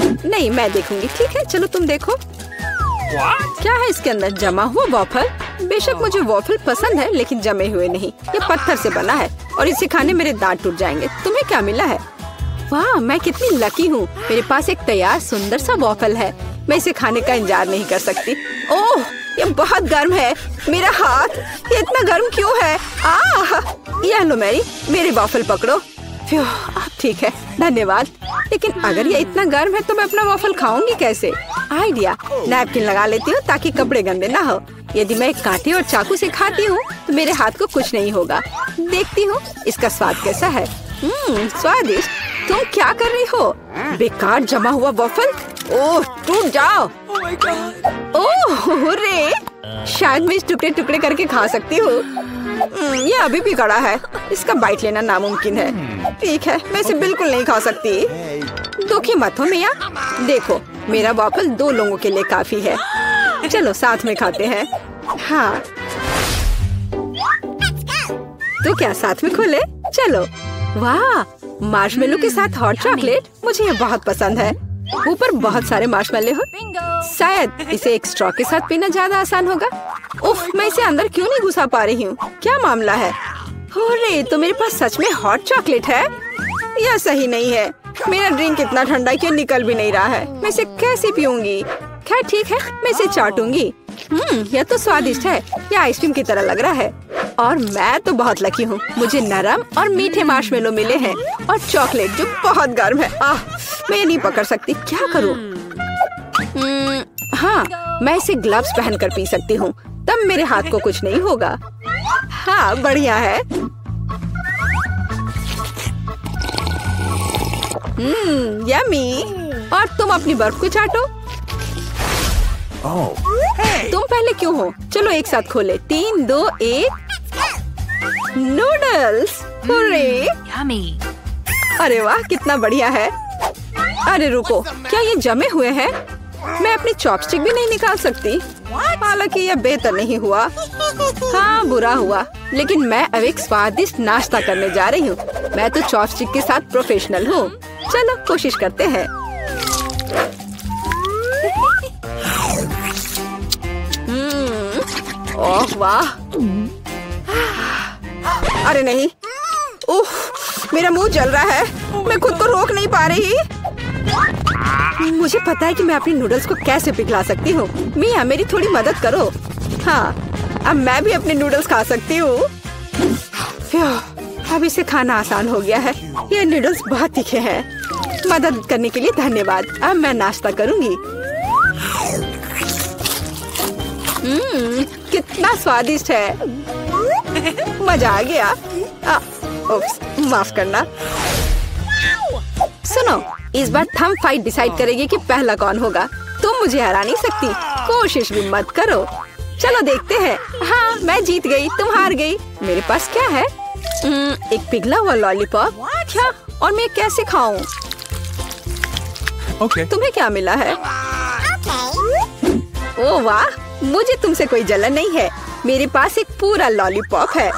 नहीं, मैं देखूंगी। ठीक है, चलो तुम देखो। क्या है इसके अंदर? जमा हुआ वॉफल। बेशक मुझे वॉफल पसंद है, लेकिन जमे हुए नहीं। ये पत्थर से बना है और इसे खाने मेरे दांत टूट जाएंगे। तुम्हें क्या मिला है? वाह, मैं कितनी लकी हूँ। मेरे पास एक तैयार सुंदर सा वॉफल है। मैं इसे खाने का इंतजार नहीं कर सकती। ओह, ये बहुत गर्म है। मेरा हाथ, ये इतना गर्म क्यों है? यह लो मेरे वॉफल पकड़ो। ठीक है, धन्यवाद। लेकिन अगर ये इतना गर्म है तो मैं अपना वॉफल खाऊंगी कैसे? आइडिया, नैपकिन लगा लेती हूँ ताकि कपड़े गंदे ना हो। यदि मैं कांटे और चाकू से खाती हूँ तो मेरे हाथ को कुछ नहीं होगा। देखती हूँ इसका स्वाद कैसा है। स्वादिष्ट। तुम क्या कर रही हो? बेकार जमा हुआ वॉफल। ओह, टूट जाओ। ओह रे, शायद मैं इस टुकड़े टुकड़े करके खा सकती हूँ। ये अभी भी कड़ा है। इसका बाइट लेना नामुमकिन है। ठीक है, मैं इसे बिल्कुल नहीं खा सकती। दुखी मत हो मिया। देखो, मेरा वॉफल 2 लोगों के लिए काफी है। चलो साथ में खाते हैं। हाँ, तो क्या साथ में खोले? चलो। वाह, मार्शमेलो के साथ हॉट चॉकलेट। मुझे ये बहुत पसंद है। ऊपर बहुत सारे मार्शमेलो हो। शायद इसे एक स्ट्रॉ के साथ पीना ज्यादा आसान होगा। उफ, मैं इसे अंदर क्यों नहीं घुसा पा रही हूँ? क्या मामला है? अरे, तो मेरे पास सच में हॉट चॉकलेट है। यह सही नहीं है। मेरा ड्रिंक इतना ठंडा क्यों निकल भी नहीं रहा है? मैं इसे कैसे पीऊंगी? खैर ठीक है, मैं इसे चाटूंगी। यह तो स्वादिष्ट है। यह आइसक्रीम की तरह लग रहा है। और मैं तो बहुत लकी हूँ, मुझे नरम और मीठे मार्शमेलो मिले हैं और चॉकलेट जो बहुत गर्म है। मैं ये नहीं पकड़ सकती, क्या करूँ? हाँ, मैं इसे ग्लव्स पहनकर पी सकती हूँ, तब मेरे हाथ को कुछ नहीं होगा। हाँ, बढ़िया है। यम्मी। और तुम अपनी बर्फ को चाटो। तुम पहले क्यों हो? चलो एक साथ खोले। 3, 2, 1। नूडल्स। अरे वाह, कितना बढ़िया है। अरे रुको, क्या ये जमे हुए हैं? मैं अपनी चॉपस्टिक भी नहीं निकाल सकती। हालांकि यह बेहतर नहीं हुआ। हाँ, बुरा हुआ, लेकिन मैं अब एक स्वादिष्ट नाश्ता करने जा रही हूँ। मैं तो चॉपस्टिक के साथ प्रोफेशनल हूँ। चलो कोशिश करते हैं। ओह वाह। अरे नहीं, उफ, मेरा मुंह जल रहा है। मैं खुद को रोक नहीं पा रही। मुझे पता है कि मैं अपनी नूडल्स को कैसे पिघला सकती हूँ। मिया, मेरी थोड़ी मदद करो। हाँ, अब मैं भी अपने नूडल्स खा सकती हूँ। अब इसे खाना आसान हो गया है। ये नूडल्स बहुत तीखे हैं। मदद करने के लिए धन्यवाद। अब मैं नाश्ता करूँगी। कितना स्वादिष्ट है। मजा आ गया। माफ करना। सुनो, इस बार थंब फाइट डिसाइड करेगी कि पहला कौन होगा। तुम मुझे हरा नहीं सकती, कोशिश भी मत करो। चलो देखते हैं। हाँ, मैं जीत गई, तुम हार गई। मेरे पास क्या है? एक पिघला हुआ लॉलीपॉप। क्या? और मैं कैसे खाऊं? तुम्हें क्या मिला है? ओह वाह, मुझे तुमसे कोई जलन नहीं है। मेरे पास एक पूरा लॉलीपॉप है।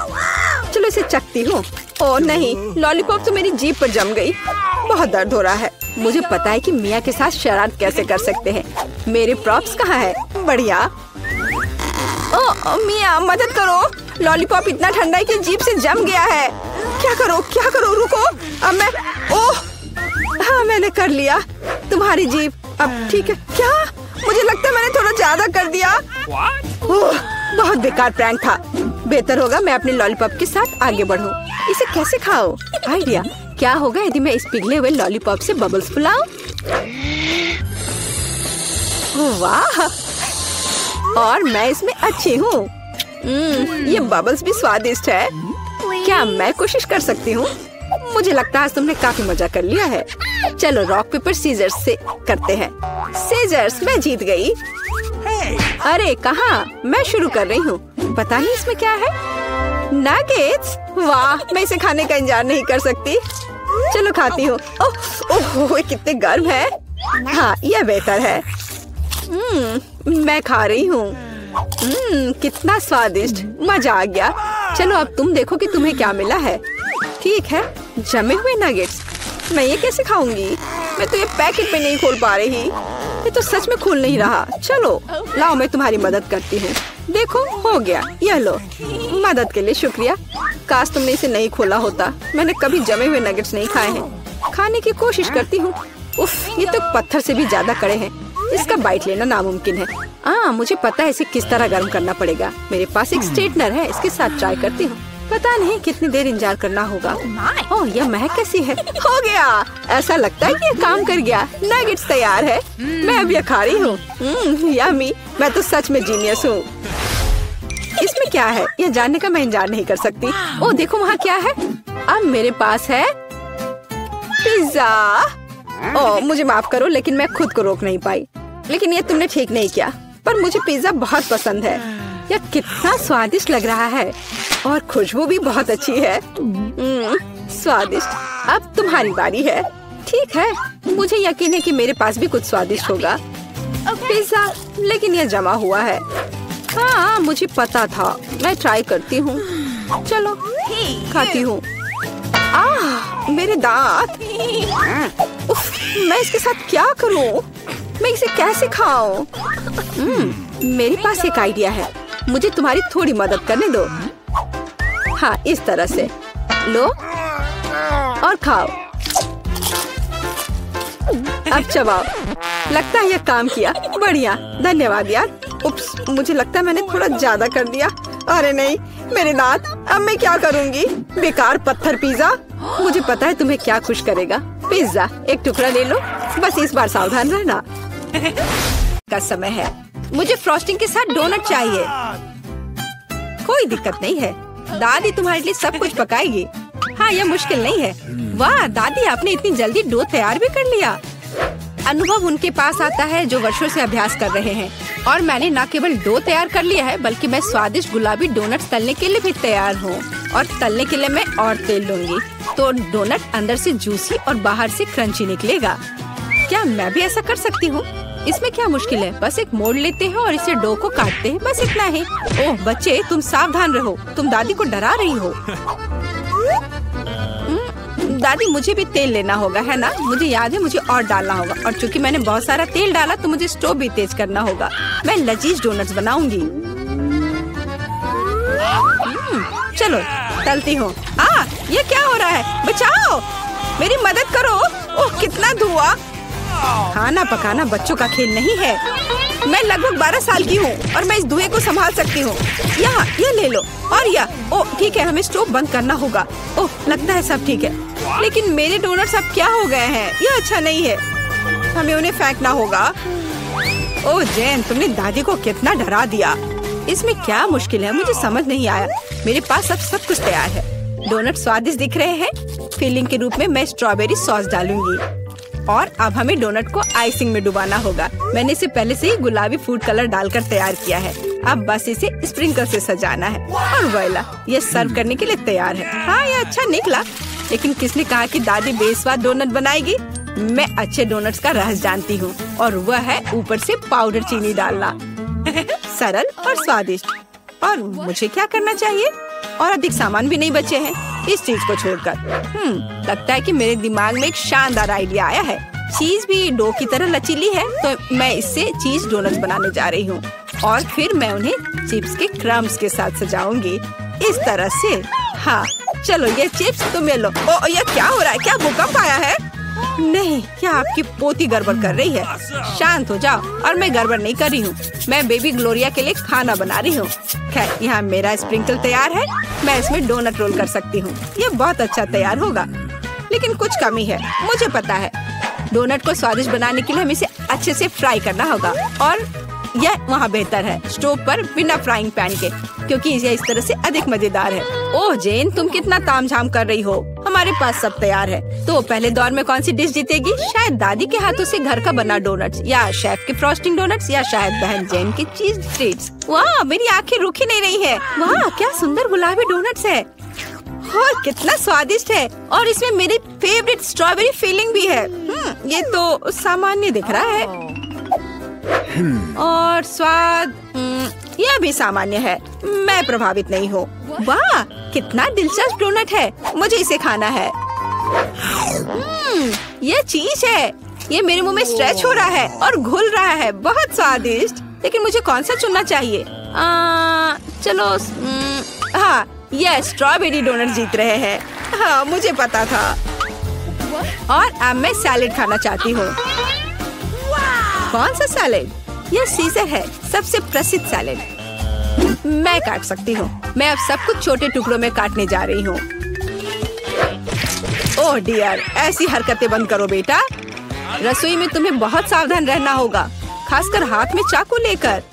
चलो इसे चखती हूँ। ओह नहीं, लॉलीपॉप तो मेरी जीभ पर जम गई। बहुत दर्द हो रहा है। मुझे पता है कि मिया के साथ शरारत कैसे कर सकते हैं। मेरे प्रॉप्स कहाँ है? बढ़िया। ओह मिया, मदद करो। लॉलीपॉप इतना ठंडा है कि जीभ से जम गया है। क्या करो? रुको। अब मैं, ओह हाँ, मैंने कर लिया। तुम्हारी जीभ अब ठीक है क्या? मुझे लगता है मैंने थोड़ा ज्यादा कर दिया। बहुत बेकार प्रैंक था। बेहतर होगा मैं अपने लॉलीपॉप के साथ आगे बढ़ूं। इसे कैसे खाओ? आइडिया। क्या होगा यदि मैं इस पिघले हुए लॉलीपॉप से बबल्स फुलाऊं? वाह, और मैं इसमें अच्छी हूँ। ये बबल्स भी स्वादिष्ट है। क्या मैं कोशिश कर सकती हूँ? मुझे लगता है आज तुमने काफी मजा कर लिया है। चलो रॉक पेपर सीजर्स से करते हैं। सीजर्स, मैं जीत गई। अरे कहाँ? मैं शुरू कर रही हूँ। पता नहीं इसमें क्या है। नगेट्स। वाह, मैं इसे खाने का इंतजार नहीं कर सकती। चलो खाती हूँ। ओह, कितने गर्म है। हाँ, यह बेहतर है। मैं खा रही हूँ। कितना स्वादिष्ट, मजा आ गया। चलो अब तुम देखो कि तुम्हें क्या मिला है। ठीक है, जमे हुए नगेट्स। मैं ये कैसे खाऊंगी? मैं तो ये पैकेट पे नहीं खोल पा रही। ये तो सच में खुल नहीं रहा। चलो लाओ, मैं तुम्हारी मदद करती हूँ। देखो, हो गया। यह लो। मदद के लिए शुक्रिया। काश तुमने इसे नहीं खोला होता। मैंने कभी जमे हुए नगेट्स नहीं खाए हैं। खाने की कोशिश करती हूँ। उफ, ये तो पत्थर से भी ज्यादा कड़े हैं। इसका बाइट लेना नामुमकिन है। मुझे पता है इसे किस तरह गर्म करना पड़ेगा। मेरे पास एक स्ट्रेटनर है, इसके साथ ट्राई करती हूँ। पता नहीं कितनी देर इंतजार करना होगा। ओह, यह महक कैसी है। हो गया। ऐसा लगता है कि यह काम कर गया। नगेट्स तैयार है। मैं अब यह खा रही हूँ। यम्मी, मैं तो सच में जीनियस हूँ। इसमें क्या है यह जानने का मैं इंतजार नहीं कर सकती। ओह देखो, वहाँ क्या है। अब मेरे पास है पिज्जा। ओह मुझे माफ करो, लेकिन मैं खुद को रोक नहीं पाई। लेकिन ये तुमने ठीक नहीं किया। पर मुझे पिज्जा बहुत पसंद है। यह कितना स्वादिष्ट लग रहा है और खुशबू भी बहुत अच्छी है। स्वादिष्ट। अब तुम्हारी बारी है। ठीक है, मुझे यकीन है कि मेरे पास भी कुछ स्वादिष्ट होगा। पिज्जा, लेकिन यह जमा हुआ है। हाँ, मुझे पता था। मैं ट्राई करती हूँ। चलो खाती हूँ। मेरे दांत। उफ, मैं इसके साथ क्या करूँ? मैं इसे कैसे खाऊं? मेरे पास एक आइडिया है। मुझे तुम्हारी थोड़ी मदद करने दो। हाँ, इस तरह से लो और खाओ। अब चबाओ। लगता है यह काम किया। बढ़िया, धन्यवाद यार। उप्स, मुझे लगता है मैंने थोड़ा ज्यादा कर दिया। अरे नहीं, मेरे नाथ, अब मैं क्या करूँगी? बेकार पत्थर पिज्जा। मुझे पता है तुम्हें क्या खुश करेगा। पिज्जा एक टुकड़ा ले लो, बस इस बार सावधान रहना। का समय है, मुझे फ्रॉस्टिंग के साथ डोनट चाहिए। कोई दिक्कत नहीं है, दादी तुम्हारे लिए सब कुछ पकाएगी। हाँ, यह मुश्किल नहीं है। वाह दादी, आपने इतनी जल्दी डो तैयार भी कर लिया। अनुभव उनके पास आता है जो वर्षों से अभ्यास कर रहे हैं। और मैंने न केवल डो तैयार कर लिया है, बल्कि मैं स्वादिष्ट गुलाबी डोनट्स तलने के लिए भी तैयार हूँ। और तलने के लिए मैं और तेल लूंगी, तो डोनट अंदर से जूसी और बाहर से क्रंची निकलेगा। क्या मैं भी ऐसा कर सकती हूँ? इसमें क्या मुश्किल है? बस एक मोड़ लेते हैं और इसे डो को काटते हैं, बस इतना ही। ओह बच्चे, तुम सावधान रहो, तुम दादी को डरा रही हो। दादी, मुझे भी तेल लेना होगा, है ना? मुझे याद है, मुझे और डालना होगा। और चूंकि मैंने बहुत सारा तेल डाला, तो मुझे स्टोव भी तेज करना होगा। मैं लजीज डोनट्स बनाऊंगी। चलो तलती हूँ। ये क्या हो रहा है? बचाओ, मेरी मदद करो। ओह कितना धुआं! खाना पकाना बच्चों का खेल नहीं है। मैं लगभग 12 साल की हूँ और मैं इस धुएं को संभाल सकती हूँ। यहाँ ये ले लो। और ओह ठीक है, हमें स्टोव बंद करना होगा। ओह लगता है सब ठीक है, लेकिन मेरे डोनट्स अब क्या हो गए हैं? ये अच्छा नहीं है, हमें उन्हें फेंकना होगा। ओह जेन, तुमने दादी को कितना डरा दिया। इसमें क्या मुश्किल है? मुझे समझ नहीं आया। मेरे पास अब सब कुछ तैयार है। डोनट स्वादिष्ट दिख रहे हैं। फिलिंग के रूप में मैं स्ट्रॉबेरी सॉस डालूंगी। और अब हमें डोनट को आइसिंग में डुबाना होगा। मैंने इसे पहले से ही गुलाबी फूड कलर डालकर तैयार किया है। अब बस इसे स्प्रिंकल से सजाना है और वोइला, ये सर्व करने के लिए तैयार है। हाँ, ये अच्छा निकला। लेकिन किसने कहा कि दादी बेस्वाद डोनट बनाएगी? मैं अच्छे डोनट्स का रहस्य जानती हूँ, और वह है ऊपर से पाउडर चीनी डालना। सरल और स्वादिष्ट। और मुझे क्या करना चाहिए? और अधिक सामान भी नहीं बचे हैं इस चीज को छोड़कर। लगता है कि मेरे दिमाग में एक शानदार आइडिया आया है। चीज भी डो की तरह लचीली है, तो मैं इससे चीज डोनट्स बनाने जा रही हूँ। और फिर मैं उन्हें चिप्स के क्रम्स के साथ सजाऊंगी, इस तरह से। हाँ चलो, ये चिप्स तुम्हें लो। ओ ये क्या हो रहा है? क्या भूकंप आया है? नहीं, क्या आपकी पोती गड़बड़ कर रही है? शांत हो जाओ। और मैं गड़बड़ नहीं कर रही हूँ, मैं बेबी ग्लोरिया के लिए खाना बना रही हूँ। खैर, यहाँ मेरा स्प्रिंकल तैयार है। मैं इसमें डोनट रोल कर सकती हूँ। ये बहुत अच्छा तैयार होगा, लेकिन कुछ कमी है, मुझे पता है। डोनट को स्वादिष्ट बनाने के लिए हमें इसे अच्छे से फ्राई करना होगा। और यह वहाँ बेहतर है स्टोव पर बिना फ्राइंग पैन के, क्योंकि यह इस तरह से अधिक मजेदार है। ओह जेन, तुम कितना तामझाम कर रही हो। हमारे पास सब तैयार है। तो पहले दौर में कौन सी डिश जीतेगी? शायद दादी के हाथों से घर का बना डोनट्स, या शेफ के फ्रॉस्टिंग डोनट्स, या शायद बहन जेन की चीज ट्रीट्स। वाह, मेरी आंखें रुकी नहीं रही है। वाह, क्या सुंदर गुलाबी डोनट्स है। और कितना स्वादिष्ट है। और इसमें मेरी फेवरेट स्ट्रॉबेरी फिलिंग भी है। ये तो सामान्य दिख रहा है। और स्वाद यह भी सामान्य है। मैं प्रभावित नहीं हूँ। वाह, कितना दिलचस्प डोनट है। मुझे इसे खाना है। यह चीज है। ये मेरे मुंह में स्ट्रेच हो रहा है और घुल रहा है। बहुत स्वादिष्ट। लेकिन मुझे कौन सा चुनना चाहिए? चलो, हाँ, यह स्ट्रॉबेरी डोनट जीत रहे हैं। हाँ, मुझे पता था। और अब मैं सैलेड खाना चाहती हूँ। कौन सा सैलेड? यह सीजर है, सबसे प्रसिद्ध सैलेड। मैं काट सकती हूँ। मैं अब सब कुछ छोटे टुकड़ों में काटने जा रही हूँ। ओह डियर, ऐसी हरकतें बंद करो बेटा। रसोई में तुम्हें बहुत सावधान रहना होगा, खासकर हाथ में चाकू लेकर।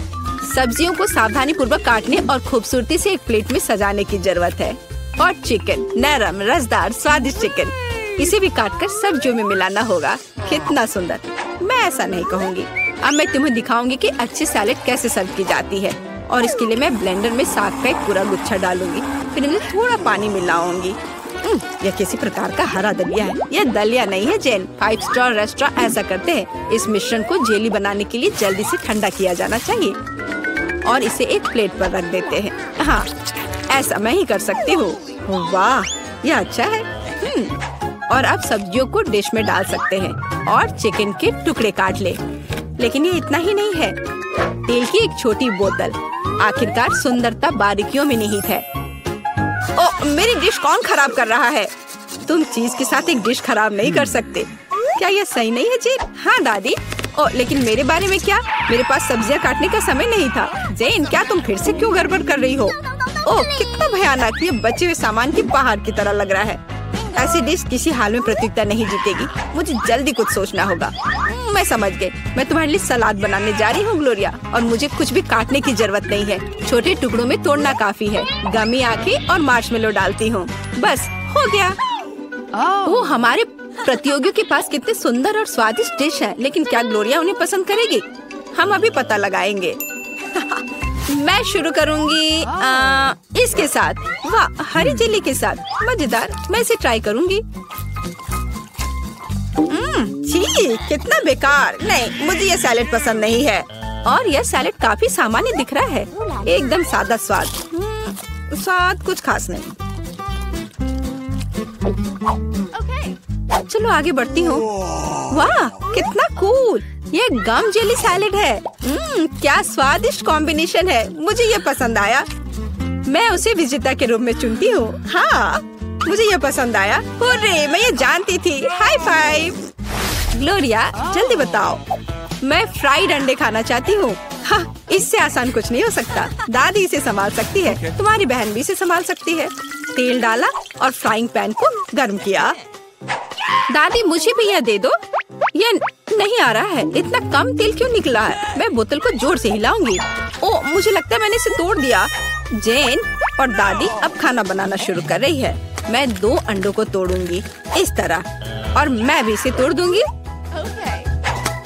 सब्जियों को सावधानी पूर्वक काटने और खूबसूरती से एक प्लेट में सजाने की जरूरत है। और चिकन, नरम रसदार स्वादिष्ट चिकन, इसे भी काटकर सब्जियों में मिलाना होगा। कितना सुंदर। मैं ऐसा नहीं कहूँगी। अब मैं तुम्हें दिखाऊंगी कि अच्छी सैलेड कैसे सर्व की जाती है। और इसके लिए मैं ब्लेंडर में साग का एक पूरा गुच्छा डालूंगी, फिर इनमें थोड़ा पानी मिलाऊंगी। यह किसी प्रकार का हरा दलिया है। यह दलिया नहीं है जेन। 5 स्टार रेस्टोरेंट ऐसा करते हैं। इस मिश्रण को जेली बनाने के लिए जल्दी से ठंडा किया जाना चाहिए और इसे एक प्लेट पर रख देते हैं। हाँ, ऐसा मैं ही कर सकती हूँ। वाह, यह अच्छा है। और अब सब्जियों को डिश में डाल सकते हैं और चिकन के टुकड़े काट ले। लेकिन ये इतना ही नहीं है। तेल की एक छोटी बोतल। आखिरकार सुंदरता बारीकियों में निहित है। ओ, मेरी डिश कौन खराब कर रहा है? तुम चीज के साथ एक डिश खराब नहीं कर सकते। क्या यह सही नहीं है जेन? हाँ दादी। ओ, लेकिन मेरे बारे में क्या? मेरे पास सब्जियां काटने का समय नहीं था। जेन, क्या तुम फिर से क्यों गड़बड़ कर रही हो? ओह कितना भयानक, ये बचे हुए सामान की पहाड़ की तरह लग रहा है। ऐसी डिश किसी हाल में प्रतियोगिता नहीं जीतेगी। मुझे जल्दी कुछ सोचना होगा। मैं समझ गई। मैं तुम्हारे लिए सलाद बनाने जा रही हूँ ग्लोरिया, और मुझे कुछ भी काटने की जरूरत नहीं है। छोटे टुकड़ों में तोड़ना काफी है। गमी आंखें और मार्शमेलो डालती हूँ। बस हो गया। ओह हमारे प्रतियोगियों के पास कितने सुंदर और स्वादिष्ट डिश है, लेकिन क्या ग्लोरिया उन्हें पसंद करेगी? हम अभी पता लगाएंगे। मैं शुरू करूंगी इसके साथ। वाह, हरी जेली के साथ, मजेदार। मैं इसे ट्राई करूंगी। छी, कितना बेकार। नहीं, मुझे ये सैलेड पसंद नहीं है। और यह सैलेड काफी सामान्य दिख रहा है। एकदम सादा स्वाद। स्वाद कुछ खास नहीं। चलो आगे बढ़ती हूँ। वाह कितना कूल, ये गम जेली सैलेड है। क्या स्वादिष्ट कॉम्बिनेशन है। मुझे ये पसंद आया। मैं उसे विजेता के रूप में चुनती हूँ। हाँ, मुझे ये पसंद आया। हुर्रे, मैं ये जानती थी। High five. ग्लोरिया जल्दी बताओ। मैं फ्राइड अंडे खाना चाहती हूँ। हाँ, इससे आसान कुछ नहीं हो सकता। दादी इसे संभाल सकती है। तुम्हारी बहन भी इसे संभाल सकती है। तेल डाला और फ्राइंग पैन को गर्म किया। दादी मुझे भी यह दे दो। ये नहीं आ रहा है। इतना कम तेल क्यों निकला है? मैं बोतल को जोर से हिलाऊंगी। ओह, मुझे लगता है मैंने इसे तोड़ दिया। जेन और दादी अब खाना बनाना शुरू कर रही है। मैं 2 अंडों को तोड़ूंगी इस तरह, और मैं भी इसे तोड़ दूंगी।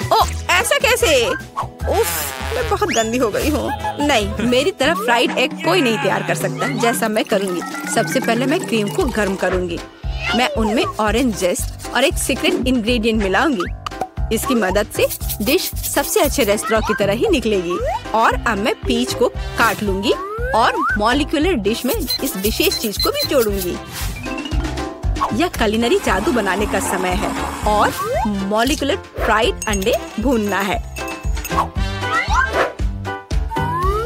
ओह, ऐसा कैसे? उफ, मैं बहुत गंदी हो गई हूँ। नहीं, मेरी तरफ फ्राइड एग कोई नहीं तैयार कर सकता जैसा मैं करूँगी। सबसे पहले मैं क्रीम को गर्म करूँगी। मैं उनमें ऑरेंज जेस्ट और एक सीक्रेट इंग्रेडिएंट मिलाऊंगी। इसकी मदद से डिश सबसे अच्छे रेस्टोरेंट की तरह ही निकलेगी। और अब मैं पीच को काट लूंगी और मॉलिक्यूलर डिश में इस विशेष चीज को भी जोड़ूंगी। यह कुलिनरी जादू बनाने का समय है और मॉलिक्यूलर फ्राइड अंडे भूनना है।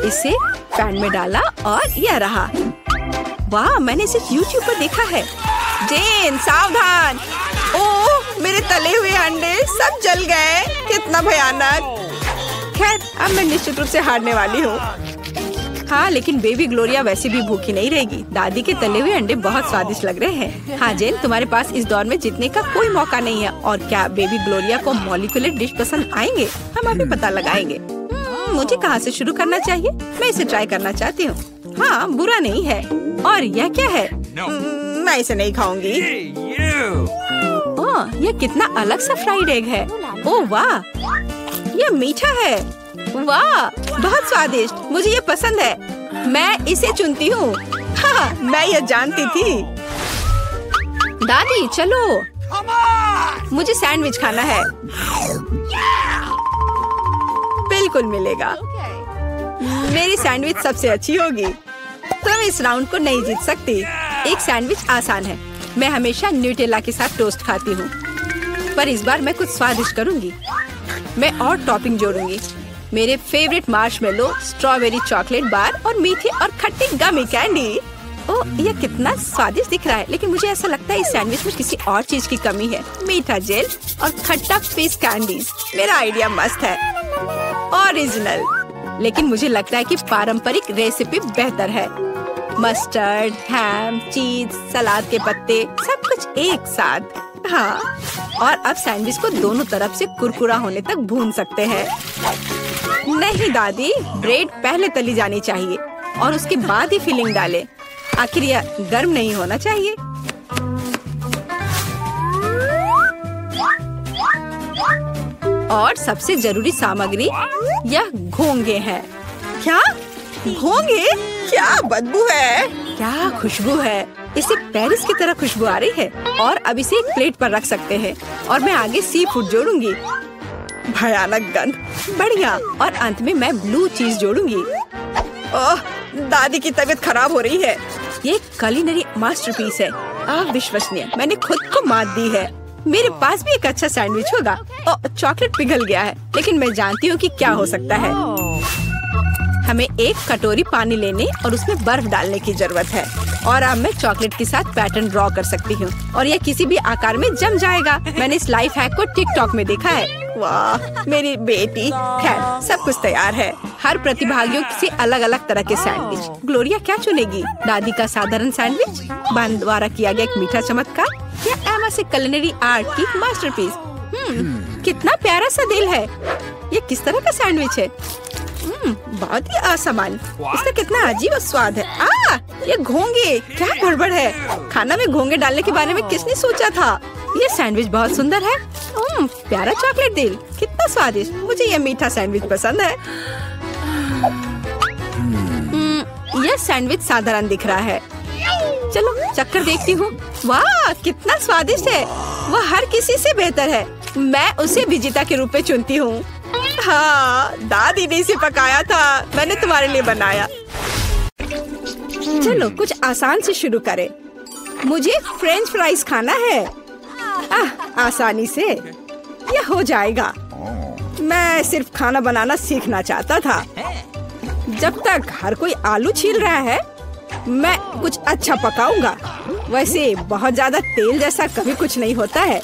इसे पैन में डाला और यह रहा। वाह, मैंने इसे YouTube पर देखा है। जेन सावधान। ओह, मेरे तले हुए अंडे सब जल गए। कितना भयानक। खैर, अब मैं निश्चित रूप से हारने वाली हूँ। हाँ, लेकिन बेबी ग्लोरिया वैसे भी भूखी नहीं रहेगी। दादी के तले हुए अंडे बहुत स्वादिष्ट लग रहे हैं। हाँ जेन, तुम्हारे पास इस दौर में जीतने का कोई मौका नहीं है। और क्या बेबी ग्लोरिया को मॉलिक्यूलर डिश पसंद आएंगे? हम अभी पता लगाएंगे। मुझे कहाँ से शुरू करना चाहिए? मैं इसे ट्राई करना चाहती हूँ। हाँ, बुरा नहीं है। और यह क्या है? मैं इसे नहीं खाऊंगी। ओह, यह कितना अलग सा फ्राइड एग है। ओह वाह, यह मीठा है। वाह, बहुत स्वादिष्ट। मुझे ये पसंद है। मैं इसे चुनती हूँ। हाँ, मैं ये जानती थी। दादी चलो, मुझे सैंडविच खाना है। बिल्कुल मिलेगा। मेरी सैंडविच सबसे अच्छी होगी। तुम इस राउंड को नहीं जीत सकती। एक सैंडविच आसान है। मैं हमेशा न्यूटेला के साथ टोस्ट खाती हूँ, पर इस बार मैं कुछ स्वादिष्ट करूँगी। मैं और टॉपिंग जोड़ूंगी। मेरे favourite marshmallow, strawberry chocolate bar और मीठी और खट्टी गमी कैंडी। ओह, यह कितना स्वादिष्ट दिख रहा है, लेकिन मुझे ऐसा लगता है इस सैंडविच में किसी और चीज की कमी है। मीठा जेल और खट्टा फिश कैंडीज। मेरा आइडिया मस्त है, ओरिजिनल। लेकिन मुझे लगता है कि पारंपरिक रेसिपी बेहतर है। मस्टर्ड, हैम, चीज, सलाद के पत्ते, सब कुछ एक साथ। हाँ, और अब सैंडविच को दोनों तरफ से कुरकुरा होने तक भून सकते हैं। नहीं दादी, ब्रेड पहले तली जानी चाहिए और उसके बाद ही फिलिंग डालें। आखिर यह गर्म नहीं होना चाहिए। और सबसे जरूरी सामग्री यह घोंगे हैं। क्या घोंगे? क्या बदबू है, क्या खुशबू है। इसे पेरिस की तरह खुशबू आ रही है। और अब इसे एक प्लेट पर रख सकते हैं और मैं आगे सी फूड जोड़ूंगी। भयानक गंध, बढ़िया। और अंत में मैं ब्लू चीज जोड़ूंगी। ओह, दादी की तबीयत खराब हो रही है। ये कुलिनरी मास्टरपीस है, अविश्वसनीय। मैंने खुद को मात दी है। मेरे पास भी एक अच्छा सैंडविच होगा। ओह, चॉकलेट पिघल गया है, लेकिन मैं जानती हूँ कि क्या हो सकता है। हमें एक कटोरी पानी लेने और उसमें बर्फ डालने की जरूरत है। और अब मैं चॉकलेट के साथ पैटर्न ड्रॉ कर सकती हूँ और यह किसी भी आकार में जम जाएगा। मैंने इस लाइफ हैक को टिकटॉक में देखा है। वाह मेरी बेटी। खैर सब कुछ तैयार है। हर प्रतिभागियों से अलग अलग तरह के सैंडविच। ग्लोरिया क्या चुनेगी? दादी का साधारण सैंडविच, बान द्वारा किया गया एक मीठा चमत्कार, या एमा से कुलिनरी आर्ट की मास्टरपीस? कितना प्यारा सा दिल है। ये किस तरह का सैंडविच है? बहुत ही असामान्य। इसका कितना अजीब स्वाद है। ये घोंगे, क्या गड़बड़ है? खाना में घोंगे डालने के बारे में किसने सोचा था? ये सैंडविच बहुत सुंदर है। प्यारा चॉकलेट दिल, कितना स्वादिष्ट। मुझे ये मीठा सैंडविच पसंद है। यह सैंडविच साधारण दिख रहा है। चलो चक्कर देखती हूँ। वाह कितना स्वादिष्ट है। वह हर किसी से बेहतर है। मैं उसे विजेता के रूप में चुनती हूँ। हाँ, दादी ने इसे पकाया था, मैंने तुम्हारे लिए बनाया। चलो कुछ आसान से शुरू करें। मुझे फ्रेंच फ्राइज खाना है। आसानी से यह हो जाएगा। मैं सिर्फ खाना बनाना सीखना चाहता था। जब तक हर कोई आलू छील रहा है, मैं कुछ अच्छा पकाऊंगा। वैसे बहुत ज्यादा तेल जैसा कभी कुछ नहीं होता है।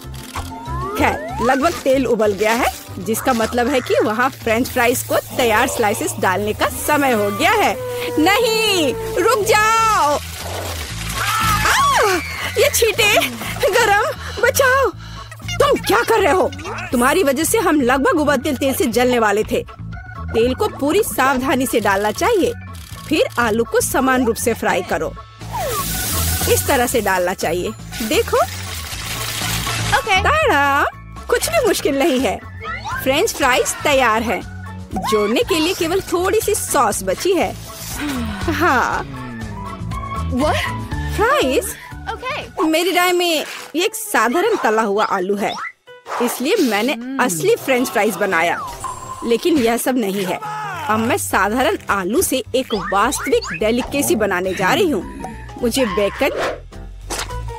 खैर लगभग तेल उबल गया है, जिसका मतलब है कि वहाँ फ्रेंच फ्राइज को तैयार स्लाइसेस डालने का समय हो गया है। नहीं, रुक जाओ। ये छींटे गरम, बचाओ। तुम क्या कर रहे हो? तुम्हारी वजह से हम लगभग उबलते तेल से जलने वाले थे। तेल को पूरी सावधानी से डालना चाहिए। फिर आलू को समान रूप से फ्राई करो। इस तरह से डालना चाहिए। देखो ताड़ा, कुछ भी मुश्किल नहीं है। फ्रेंच फ्राइज तैयार है। जोड़ने के लिए केवल थोड़ी सी सॉस बची है। हाँ, फ्राइज मेरी राय में ये एक साधारण तला हुआ आलू है, इसलिए मैंने असली फ्रेंच फ्राइज बनाया। लेकिन यह सब नहीं है। अब मैं साधारण आलू से एक वास्तविक डेलिकेसी बनाने जा रही हूँ। मुझे बेकन,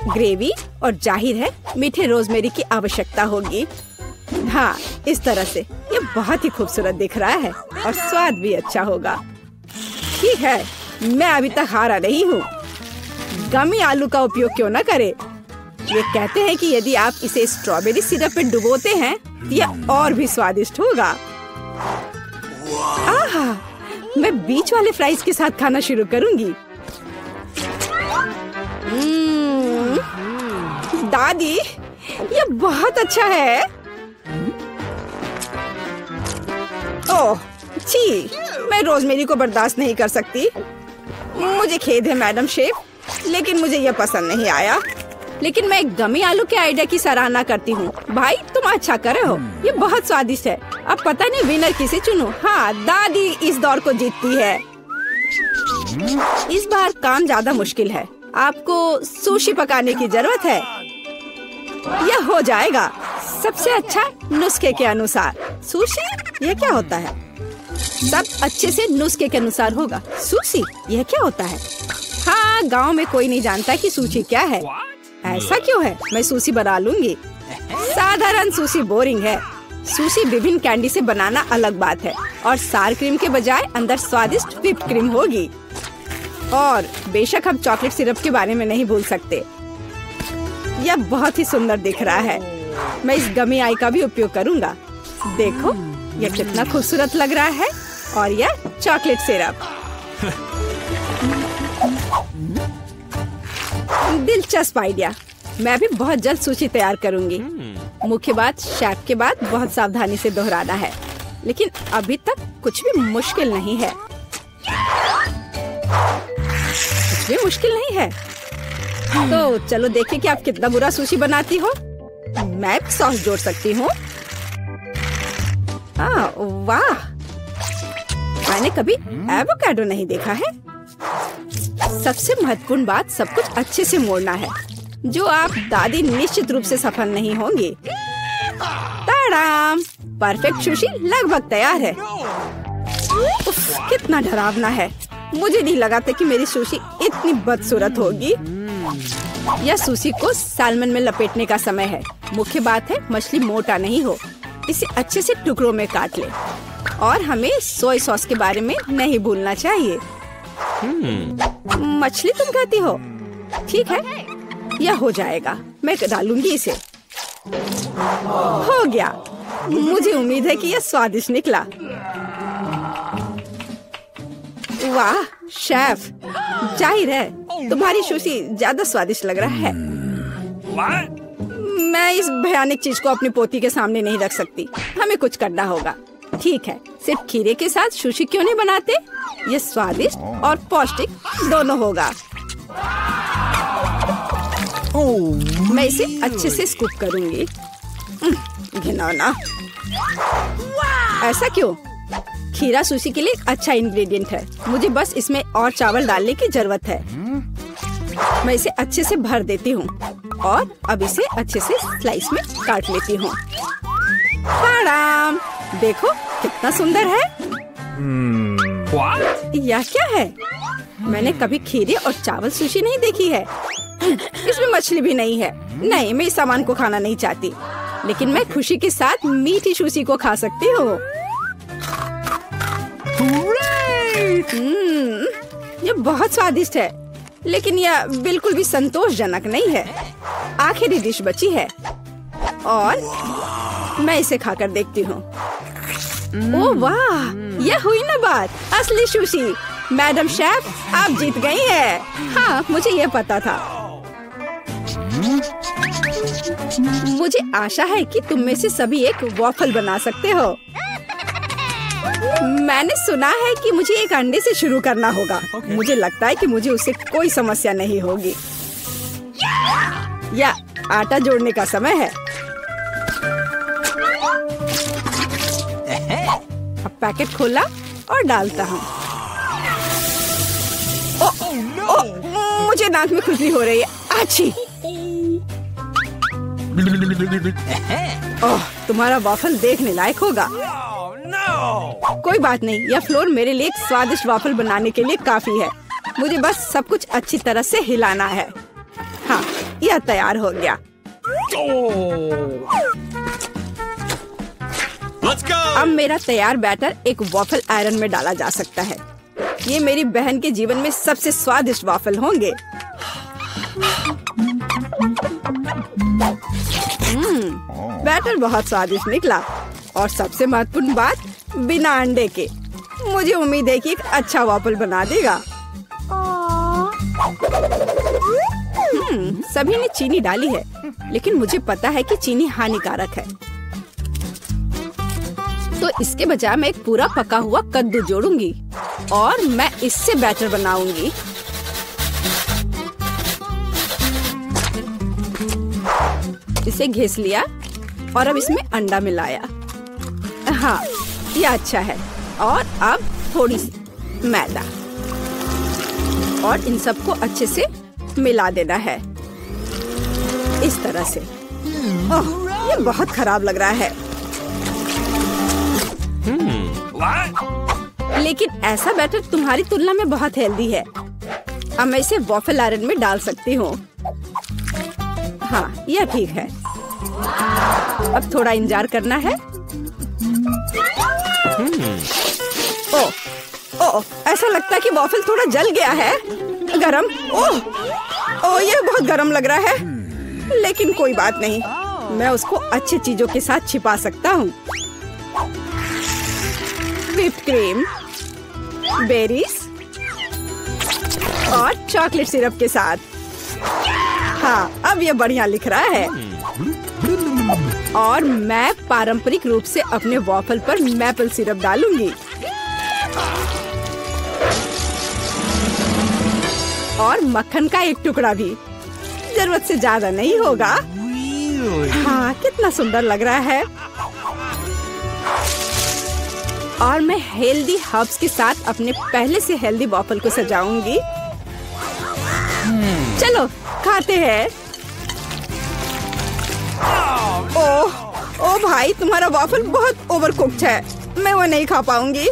ग्रेवी और जाहिर है मीठे रोजमेरी की आवश्यकता होगी। हाँ, इस तरह से ये बहुत ही खूबसूरत दिख रहा है और स्वाद भी अच्छा होगा। ठीक है, मैं अभी तक हारा नहीं हूँ। गमी आलू का उपयोग क्यों न करें? ये कहते हैं कि यदि आप इसे स्ट्रॉबेरी सिरप में डुबोते हैं तो यह और भी स्वादिष्ट होगा। आहा, मैं बीच वाले फ्राइज के साथ खाना शुरू करूंगी। दादी, ये बहुत अच्छा है। ओह, छी, मैं रोजमेरी को बर्दाश्त नहीं कर सकती। मुझे खेद है मैडम शेफ, लेकिन मुझे यह पसंद नहीं आया। लेकिन मैं गमी आलू के आइडिया की सराहना करती हूँ। भाई तुम अच्छा कर रहे हो, ये बहुत स्वादिष्ट है। अब पता नहीं विनर किसे चुनूं। हाँ, दादी इस दौर को जीतती है। इस बार काम ज्यादा मुश्किल है। आपको सुशी पकाने की जरूरत है। यह हो जाएगा सबसे अच्छा नुस्खे के अनुसार। सुशी, यह क्या होता है? सब अच्छे से नुस्खे के अनुसार होगा। सुशी, यह क्या होता है? हाँ, गांव में कोई नहीं जानता कि सुशी क्या है। ऐसा क्यों है? मैं सुशी बना लूंगी। साधारण सुशी बोरिंग है। सुशी विभिन्न कैंडी से बनाना अलग बात है, और सार क्रीम के बजाय अंदर स्वादिष्ट व्हिप्ड क्रीम होगी। और बेशक हम चॉकलेट सिरप के बारे में नहीं भूल सकते। यह बहुत ही सुंदर दिख रहा है। मैं इस गमी आई का भी उपयोग करूंगा। देखो यह कितना खूबसूरत लग रहा है। और यह चॉकलेट सिरप। दिलचस्प आइडिया। मैं भी बहुत जल्द सूची तैयार करूंगी। मुख्य बात शेफ के बाद बहुत सावधानी से दोहराना है। लेकिन अभी तक कुछ भी मुश्किल नहीं है। कुछ भी मुश्किल नहीं है। तो चलो देखें कि आप कितना बुरा सुशी बनाती हो। मैं भी सॉस जोड़ सकती हूँ। वाह, मैंने कभी एवोकाडो नहीं देखा है। सबसे महत्वपूर्ण बात, सब कुछ अच्छे से मोड़ना है, जो आप दादी निश्चित रूप से सफल नहीं होंगे। ताड़ाम, परफेक्ट सुशी लगभग तैयार है। उफ, कितना डरावना है। मुझे नहीं लगा था कि मेरी सुशी इतनी बदसूरत होगी। यह सुशी को सालमन में लपेटने का समय है। मुख्य बात है मछली मोटा नहीं हो। इसे अच्छे से टुकड़ों में काट ले। और हमें सोया सॉस के बारे में नहीं भूलना चाहिए। मछली तुम कहती हो? ठीक है, यह हो जाएगा। मैं डालूंगी इसे। हो गया। मुझे उम्मीद है कि यह स्वादिष्ट निकला। वाह शेफ, जाहिर है तुम्हारी सुशी ज्यादा स्वादिष्ट लग रहा है। मैं इस भयानक चीज को अपनी पोती के सामने नहीं रख सकती। हमें कुछ करना होगा। ठीक है, सिर्फ खीरे के साथ सुशी क्यों नहीं बनाते? ये स्वादिष्ट और पौष्टिक दोनों होगा। मैं इसे अच्छे से स्कूप करूंगी। घिनौना। ऐसा क्यों? खीरा सुशी के लिए एक अच्छा इंग्रेडिएंट है। मुझे बस इसमें और चावल डालने की जरूरत है। मैं इसे अच्छे से भर देती हूँ और अब इसे अच्छे से स्लाइस में काट लेती हूँ। देखो कितना सुंदर है। यह क्या है? मैंने कभी खीरे और चावल सुशी नहीं देखी है। इसमें मछली भी नहीं है। नहीं, मैं इस सामान को खाना नहीं चाहती, लेकिन मैं खुशी के साथ मीठी सुशी को खा सकती हूँ। ये बहुत स्वादिष्ट है, लेकिन यह बिल्कुल भी संतोषजनक नहीं है। आखिरी डिश बची है और मैं इसे खाकर देखती हूँ। ओह वाह, यह हुई ना बात, असली सुशी। मैडम शेफ, आप जीत गई हैं। हाँ, मुझे यह पता था। मुझे आशा है कि तुम में से सभी एक वॉफल बना सकते हो। मैंने सुना है कि मुझे एक अंडे से शुरू करना होगा। मुझे लगता है कि मुझे उससे कोई समस्या नहीं होगी। या आटा जोड़ने का समय है। अब पैकेट खोला और डालता हूँ। मुझे नाक में खुजली हो रही है। आछी। ओह, तुम्हारा वॉफल देखने लायक होगा। कोई बात नहीं, यह फ्लोर मेरे लिए एक स्वादिष्ट वॉफल बनाने के लिए काफी है। मुझे बस सब कुछ अच्छी तरह से हिलाना है। हाँ, यह तैयार हो गया। अब मेरा तैयार बैटर एक वॉफल आयरन में डाला जा सकता है। ये मेरी बहन के जीवन में सबसे स्वादिष्ट वॉफल होंगे। बैटर बहुत स्वादिष्ट निकला और सबसे महत्वपूर्ण बात, बिना अंडे के। मुझे उम्मीद है कि एक अच्छा वॉफल बना देगा। सभी ने चीनी डाली है, लेकिन मुझे पता है कि चीनी हानिकारक है। तो इसके बजाय मैं एक पूरा पका हुआ कद्दू जोड़ूंगी और मैं इससे बैटर बनाऊंगी। इसे घिस लिया और अब इसमें अंडा मिलाया। हाँ, ये अच्छा है। और अब थोड़ी सी मैदा और इन सबको अच्छे से मिला देना है, इस तरह से। ओह, ये बहुत खराब लग रहा है। लेकिन ऐसा बैटर तुम्हारी तुलना में बहुत हेल्दी है। अब मैं इसे वॉफल आयरन में डाल सकती हूँ। हाँ, यह ठीक है। अब थोड़ा इंतजार करना है। ओह, ऐसा लगता है कि वॉफल थोड़ा जल गया है। गरम। ओह, यह बहुत गरम लग रहा है। लेकिन कोई बात नहीं, मैं उसको अच्छी चीजों के साथ छिपा सकता हूँ। व्हिप्ड क्रीम, बेरीज और चॉकलेट सिरप के साथ। हाँ, अब ये बढ़िया लिख रहा है। और मैं पारंपरिक रूप से अपने वॉफल पर मैपल सिरप डालूंगी और मक्खन का एक टुकड़ा भी। जरूरत से ज्यादा नहीं होगा। हाँ, कितना सुंदर लग रहा है। और मैं हेल्दी हर्ब्स के साथ अपने पहले से हेल्दी वॉफल को सजाऊंगी। चलो खाते हैं। ओह भाई, तुम्हारा वॉफल बहुत ओवरकुक्ड है। मैं वो नहीं खा पाऊंगी।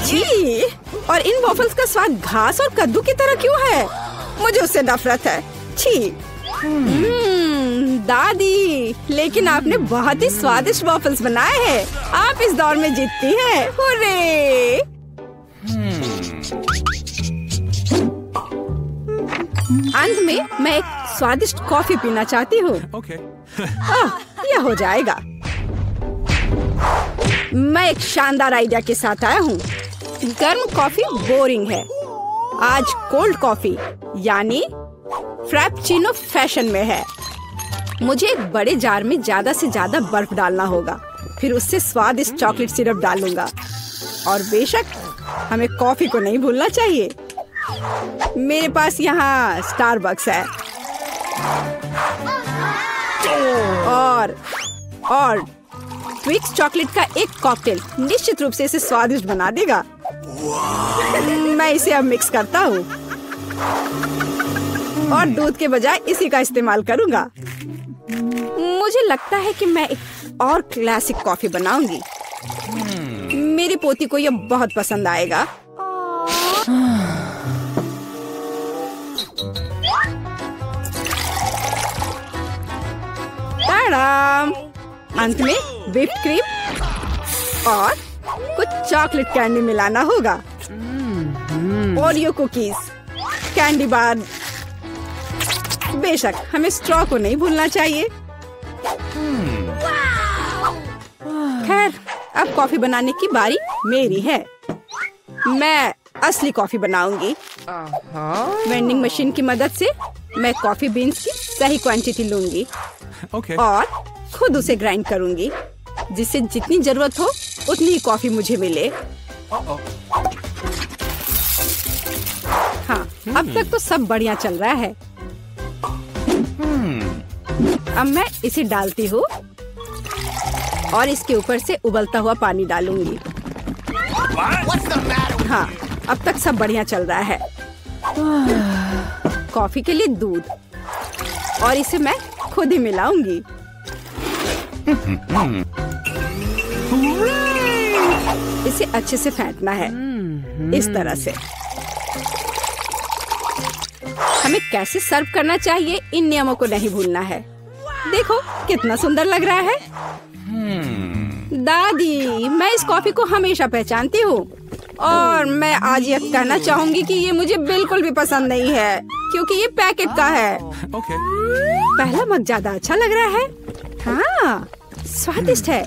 छी, और इन वॉफल्स का स्वाद घास और कद्दू की तरह क्यों है? मुझे उससे नफरत है। छी। दादी, लेकिन आपने बहुत ही स्वादिष्ट वॉफल्स बनाए हैं। आप इस दौर में जीतती हैं। हुर्रे! अंत में मैं एक स्वादिष्ट कॉफी पीना चाहती हूँ। Okay. यह हो जाएगा। मैं एक शानदार आइडिया के साथ आया हूँ। गर्म कॉफी बोरिंग है। आज कोल्ड कॉफी यानी फ्रैपचिनो फैशन में है। मुझे एक बड़े जार में ज्यादा से ज्यादा बर्फ डालना होगा, फिर उससे स्वादिष्ट चॉकलेट सिरप डालूंगा। और बेशक हमें कॉफी को नहीं भूलना चाहिए। मेरे पास यहाँ स्टारबक्स है और ट्विक्स चॉकलेट का एक कॉकटेल निश्चित रूप से इसे स्वादिष्ट बना देगा। मैं इसे अब मिक्स करता हूँ और दूध के बजाय इसी का इस्तेमाल करूँगा। मुझे लगता है कि मैं एक और क्लासिक कॉफी बनाऊंगी। मेरी पोती को यह बहुत पसंद आएगा। ताड़ाम! अंत में व्हिप्ड क्रीम और कुछ चॉकलेट कैंडी मिलाना होगा। Oreo cookies, candy bar. बेशक हमें स्ट्रॉ को नहीं भूलना चाहिए। खैर, अब कॉफी बनाने की बारी मेरी है। मैं असली कॉफी बनाऊंगी। वेंडिंग मशीन की मदद से मैं कॉफी बीन्स की सही क्वांटिटी लूंगी Okay. और खुद उसे ग्राइंड करूंगी, जिससे जितनी जरूरत हो उतनी ही कॉफी मुझे मिले। हाँ, अब तक तो सब बढ़िया चल रहा है। अब मैं इसे डालती हूँ और इसके ऊपर से उबलता हुआ पानी डालूंगी। हाँ, अब तक सब बढ़िया चल रहा है। कॉफी के लिए दूध और इसे मैं खुद ही मिलाऊंगी। इसे अच्छे से फेंटना है, इस तरह से। हमें कैसे सर्व करना चाहिए, इन नियमों को नहीं भूलना है। देखो कितना सुंदर लग रहा है। दादी, मैं इस कॉफी को हमेशा पहचानती हूँ और मैं आज ये कहना चाहूंगी कि ये मुझे बिल्कुल भी पसंद नहीं है, क्योंकि ये पैकेट का है। Okay. पहला मग ज्यादा अच्छा लग रहा है। हाँ, स्वादिष्ट है,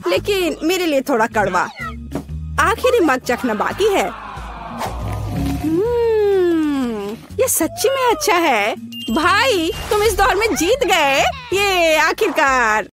लेकिन मेरे लिए थोड़ा कड़वा। आखिरी मग चखना बाकी है। ये सच्ची में अच्छा है। भाई, तुम इस दौर में जीत गए। ये आखिरकार।